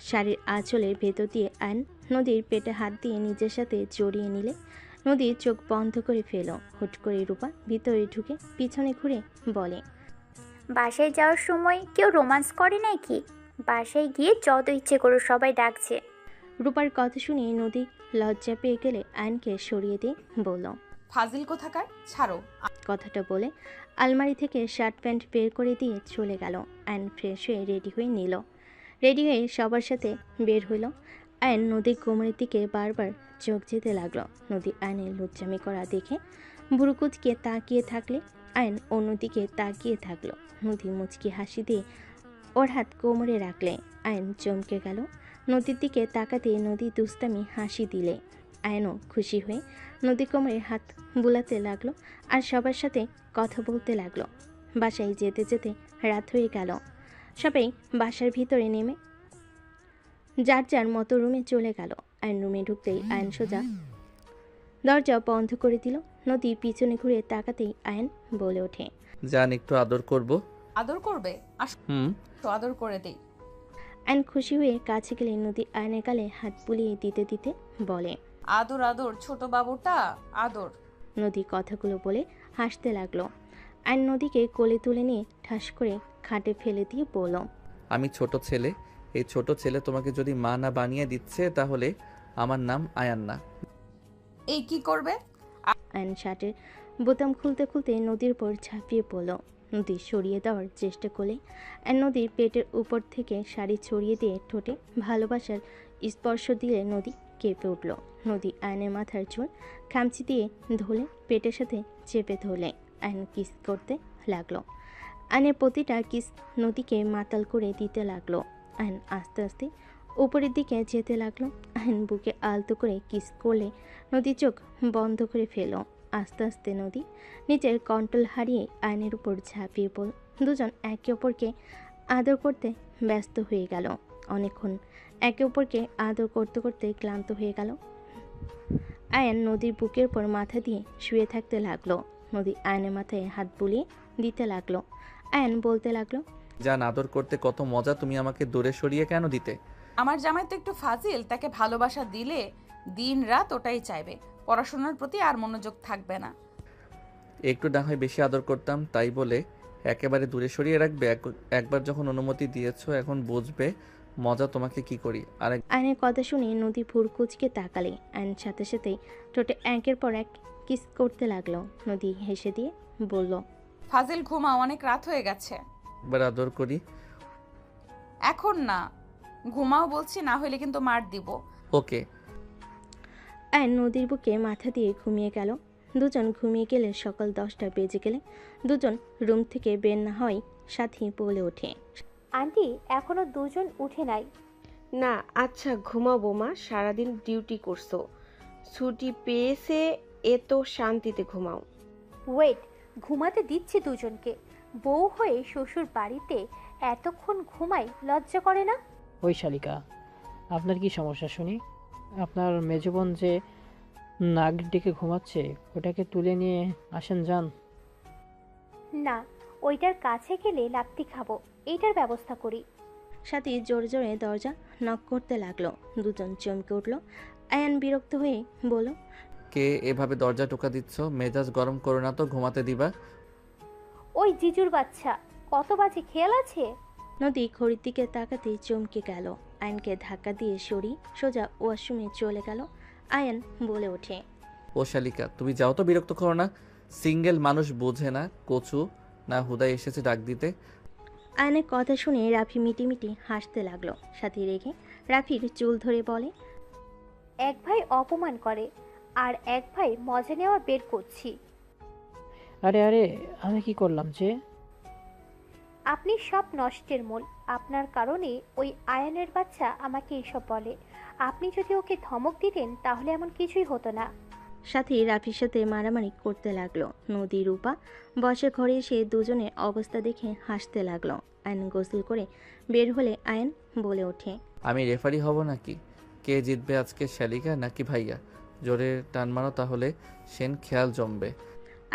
শাড়ির আঁচলের ভেতর দিয়ে আয়ন নদীর পেটে হাত দিয়ে নিজের সাথে জড়িয়ে নিলে নদীর চোখ বন্ধ করে ফেল। হুট করে রূপা ভিতরে ঢুকে পিছনে ঘুরে বলে, বাসায় যাওয়ার সময় কেউ রোমান্স করে নাকি? বাসায় গিয়ে যত ইচ্ছে করো, সবাই ডাকছে। রূপার কথা শুনে নদী লজ্জা পেয়ে গেলে আয়নকে সরিয়ে দিয়ে বলল, ফাজিল কোথাকার, ছাড়ো। কথাটা বলে আলমারি থেকে শার্ট প্যান্ট বের করে দিয়ে চলে গেল। আয়ন ফ্রেশ হয়ে রেডি হয়ে নিল। রেডি হয়ে সবার সাথে বের হইল। আয়ন নদীর কোমরের দিকে বারবার চোখ যেতে লাগলো। নদী আয়নের লজ্জামি করা দেখে বুড়ুকুচকে তাকিয়ে থাকলে আয়ন অন্যদিকে তাকিয়ে থাকলো। নদী মুচকি হাসি দিয়ে ওর হাত কোমরে রাখলে আয়ন চমকে গেল। নদীর দিকে তাকাতে নদী দুস্তামি হাসি দিলে আয়নও খুশি হয়ে নদী কোমরে হাত বুলাতে লাগলো আর সবার সাথে কথা বলতে লাগলো। বাসায় যেতে যেতে রাত হয়ে গেল। সবাই বাসার ভিতরে নেমে যার যার মতো রুমে চলে গেল। আয়ন রুমে ঢুকতেই আয়ন সোজা দরজা বন্ধ করে দিল। নদী পিছনে ঘুরে তাকাতেই আয়ন বলে ওঠে, জান একটু আদর করব। আদর করবে? আসো আদর করে দেই। আয়ন খুশি হয়ে কাছে গেলে নদী আয়নের গালে হাত বুলিয়ে দিতে দিতে বলে, আদর আদর ছোট বাবুটা আদর। নদী কথাগুলো বলে হাসতে লাগলো। আয়ন নদীকে কোলে তুলে নিয়ে ঠাস করে খাটে ফেলে দিয়ে বলল, আমি ছোট ছেলে, এই ছোট ছেলে তোমাকে যদি মা না বানিয়ে দিচ্ছে তাহলে আমার নাম আয়ান না। এই কি করবে? আয়ন শার্টের বোতাম খুলতে খুলতে নদীর উপর ঝাঁপিয়ে পড়ল। নদী সরিয়ে দেওয়ার চেষ্টা করলে আর নদীর পেটের উপর থেকে শাড়ি ছড়িয়ে দিয়ে ঠোঁটে ভালোবাসার স্পর্শ দিলে নদী কেঁপে উঠল। নদী আয়নের মাথার চুল খামচি দিয়ে ধরে পেটের সাথে চেপে ধরলে আয়ন কিস করতে লাগলো। আয়নের প্রতিটা কিস নদীকে মাতাল করে দিতে লাগলো। আয়ন আস্তে আস্তে উপরের দিকে যেতে লাগলো। আয়ন বুকে আলতো করে কিস করলে নদী চোখ বন্ধ করে ফেল। আস্তে আস্তে নদী নিজের কন্ট্রোল হারিয়ে আয়নের উপর ঝাঁপিয়ে পড়ল। দুজন একে অপরকে আদর করতে ব্যস্ত হয়ে গেল। অনেকক্ষণ একে অপরকে আদর করতে করতে ক্লান্ত হয়ে গেল। আয়ন নদীর বুকের উপর মাথা দিয়ে শুয়ে থাকতে লাগলো। নদী আয়নের মাথায় হাত বুলিয়ে দিতে লাগলো। আয়ন বলতে লাগলো, জান আদর করতে কত মজা, তুমি আমাকে দূরে সরিয়ে কেন দিতে? আমার জামাই তো একটু ফাজিল, তাকে ভালোবাসা দিলে দিন রাত ওটাই চাইবে, পড়াশোনার প্রতি আর মনোযোগ থাকবে না। একটু না হয় বেশি আদর করতাম, তাই বলে একেবারে দূরে সরিয়ে রাখবে? একবার যখন অনুমতি দিয়েছো এখন বুঝবে মজা তোমাকে কি করি। আয়নের কথা শুনে নদী ভুরকুচকে তাকালে আয়ন সাথে সাথেই ঠোঁটে একের পর এক কিস করতে লাগলো। নদী হেসে দিয়ে বলল, ফাজিল ঘুমাও, অনেক রাত হয়ে গেছে। একবার আদর করি। এখন না, ঘুমাও বলছি, না হলে কিন্তু মার দিব। ওকে। আয়ন নদীর বুকে মাথা দিয়ে ঘুমিয়ে গেল। দুজন ঘুমিয়ে গেলে সকাল 10টা বেজে গেলে দুজন রুম থেকে বের না হয় সাথী বলে ওঠে, আন্টি এখনো দুজন উঠে নাই। না আচ্ছা ঘুমাবো মা, সারাদিন ডিউটি করছো, ছুটি পেয়েছে এ তো শান্তিতে ঘুমাও। ওয়েট, ঘুমাতে দিচ্ছি দুজনকে। বউ হয়ে শ্বশুর বাড়িতে এতক্ষণ ঘুমাই, লজ্জা করে না? ওই শালিকা, আপনার কি সমস্যা শুনি? আপনার মেজবোন যে নাক ডেকে ঘুমাচ্ছে ওটাকে তুলে নিয়ে আসেন যান। না, ওইটার কাছে গেলে লাত্তি খাবো, এইটার ব্যবস্থা করি। সাথী জোরে জোরে দরজা নক করতে লাগলো। দুজন চমকে উঠল। আয়ান বিরক্ত হয়ে বলল, কে এভাবে দরজা টোকা দিচ্ছ? মেজাজ গরম করো না তো, ঘুমাতে দিবা। ওই জিজুর বাচ্চা, কত বাজে খেয়াল আছে? নদী ঘড়ির দিকে তাকাতেই চমকে গেল। আয়নকে ধাক্কা দিয়ে সরি সোজা ওয়াশরুমে চলে গেল। আয়ন বলে ওঠে, ও শালিকা তুমি যাও তো, বিরক্ত করো না। সিঙ্গেল মানুষ বোঝে না, কচু না হুদাই এসেছে ডাক দিতে। আয়নের কথা শুনে রাফি মিটিমিটি হাসতে লাগলো। সাথী রেখে রাফির চুল ধরে বলে, এক ভাই অপমান করে আর এক ভাই মজা নেওয়া বের করছি। আরে আরে আমি কি করলাম যে? আপনি সব নষ্টের মূল। আপনার কারণে ওই আয়নের বাচ্চা আমাকে এইসব বলে। আপনি যদি ওকে ধমক দিতেন তাহলে এমন কিছুই হতো না। সাথে রাফির সাথে মারামারি করতে লাগলো। নদী রূপা বসে ঘরে এসে দুজনের অবস্থা দেখে হাসতে লাগলো। আয়ন গোসল করে বের হলে আয়ন বলে ওঠে, আমি রেফারি হব নাকি? কে জিতবে আজকে, শ্যালিকা নাকি ভাইয়া? জোরে টান মারো, তাহলে সেন খেয়াল জমবে।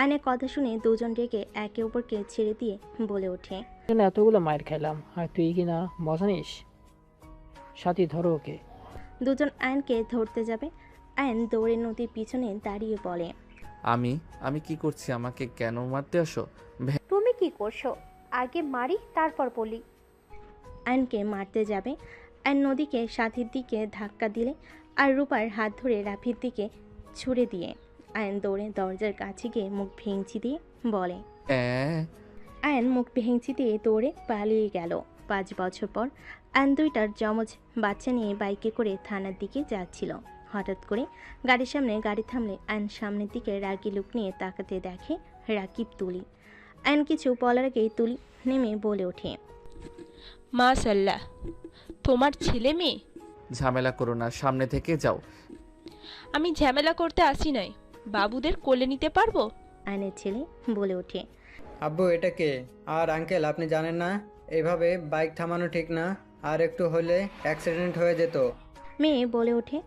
আয়নের কথা শুনে দুজন রেগে একে অপরকে ছেড়ে দিয়ে বলে ওঠে, এখানে এতগুলো মায়ের খাইলাম আর তুই কি না মজা নিস? সাথী ধরো ওকে। দুজন আয়নকে ধরতে যাবে। আয়ন দৌড়ে নদীর পিছনে দাঁড়িয়ে বলে, আমি কি করছি? আমাকে কেন মারতে আসো? তুমি কি করছো? আগে মারি তারপর বলি। আয়নকে মারতে যাবে। আয়ন নদীকে সাথীর দিকে ধাক্কা দিলে আর রূপার হাত ধরে রাফির দিকে ছুড়ে দিয়ে আয়ন দৌড়ে দরজার কাছে গিয়ে মুখ ভেঙচি দিয়ে বলে, আয়ন মুখ ভেঙচি দিয়ে দৌড়ে পালিয়ে গেল। 5 বছর পর আয়ন দুইটার যমজ বাচ্চা নিয়ে বাইকে করে থানার দিকে যাচ্ছিল। হঠাৎ করে গাড়ির সামনে গাড়ি থামলে আয়ন সামনের দিকে রাগি লুক নিয়ে তাকাতে দেখে রাকিব, তুলি। আয়ন কিছু বলার আগেই তুলি নেমে বলে ওঠে, মাশাল্লাহ, তোমার ছেলে মেয়ে। ঝামেলা করো না, সামনে থেকে যাও। আমি ঝামেলা করতে আসি নাই, বাবুদের কোলে নিতে পারবো। আয়নের ছেলে বলে ওঠে, আব্বু এটা কে? আর আঙ্কেল আপনি জানেন না এভাবে বাইক থামানো ঠিক না, আর একটু হলে অ্যাক্সিডেন্ট হয়ে যেত। মেয়ে বলে ওঠে,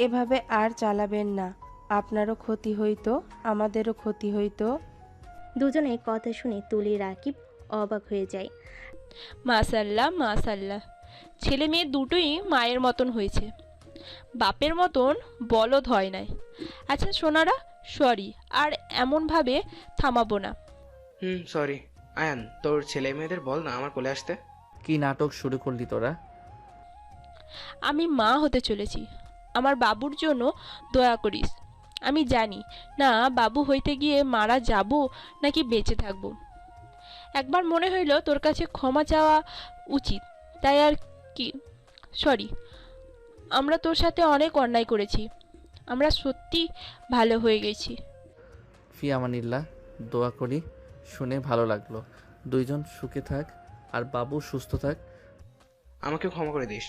এভাবে আর চালাবেন না, আপনারও ক্ষতি হইতো, আমাদেরও ক্ষতি হইতো। দুজনের কথা শুনে তুলি রাকিব অবাক হয়ে যায়। মাশাল্লাহ মাশাল্লাহ, ছেলে মেয়ে দুটোই মায়ের মতন হয়েছে, বাপের মতন বলদ হয় নাই। আচ্ছা সোনারা, সরি, আর এমনভাবে থামাবো না। সরি। আয়ান, তোর ছেলে মেয়েদের বল না আমার কোলে আসতে। কি নাটক শুরু করলি তোরা? আমি মা হতে চলেছি, আমার বাবুর জন্য দয়া করিস। আমি জানি না বাবু হইতে গিয়ে মারা যাব নাকি বেঁচে থাকব। একবার মনে হইল তোর কাছে ক্ষমা চাওয়া উচিত, তাই আর কি। সরি, আমরা তোর সাথে অনেক অন্যায় করেছি, আমরা সত্যি ভালো হয়ে গেছি। ফি আমানিল্লাহ, দোয়া করি, শুনে ভালো লাগলো। দুইজন সুখে থাক আর বাবু সুস্থ থাক। আমাকে ক্ষমা করে দিস।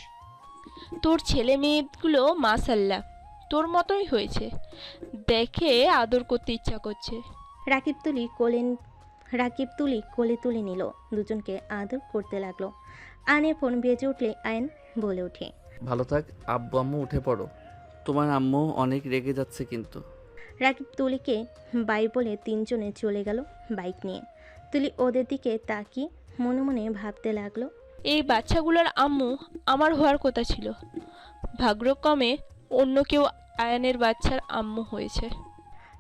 তোর ছেলে মেয়েগুলো মাশাল্লাহ তোর মতোই হয়েছে, দেখে আদর করতে ইচ্ছা করছে। রাকিব তুলি কোলে তুলে নিল, দুজনকে আদর করতে লাগলো। আয়নের ফোন বেজে উঠলে আয়ন বলে ওঠে, ভালো থাক আব্বু আম্মু, উঠে পড়ো, তোমার আম্মু অনেক রেগে যাচ্ছে কিন্তু। রাকিব তুলিকে বাই বলে তিনজনে চলে গেল বাইক নিয়ে। তুলি ওদের দিকে তাকিয়ে মনে মনে ভাবতে লাগলো, এই বাচ্চাগুলোর আম্মু আমার হওয়ার কথা ছিল, ভাগ্যক্রমে অন্য কেউ আয়ানের বাচ্চার আম্মু হয়েছে।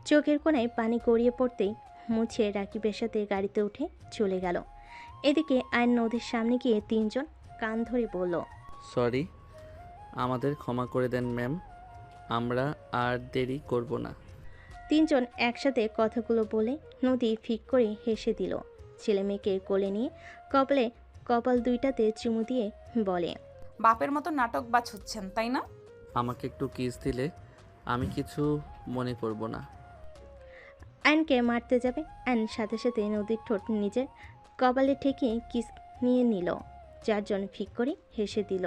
চোখের কোণায় পানি গড়িয়ে পড়তেই মুছে রাকিবের সাথে গাড়িতে উঠে চলে গেল। এদিকে আয়ন নদীর সামনে গিয়ে তিনজন কান ধরে বলল, সরি, আমাদের ক্ষমা করে দেন ম্যাম, আমরা আর দেরি করব না। তিনজন একসাথে কথাগুলো বলে নদী ফিক করে হেসে দিল। ছেলে মেয়েকে কোলে নিয়ে কপাল দুইটাতে চুমু দিয়ে বলে, বাপের মতো নাটক বাজ হচ্ছেন তাই না? আমাকে একটু কিস দিলে আমি কিছু মনে করব না। আয়নকে মারতে যাবে, আয়ন সাথে সাথে নদীর ঠোঁট নিজের কপালে ঠেকিয়ে কিস নিয়ে নিল। চারজন ফিক করে হেসে দিল।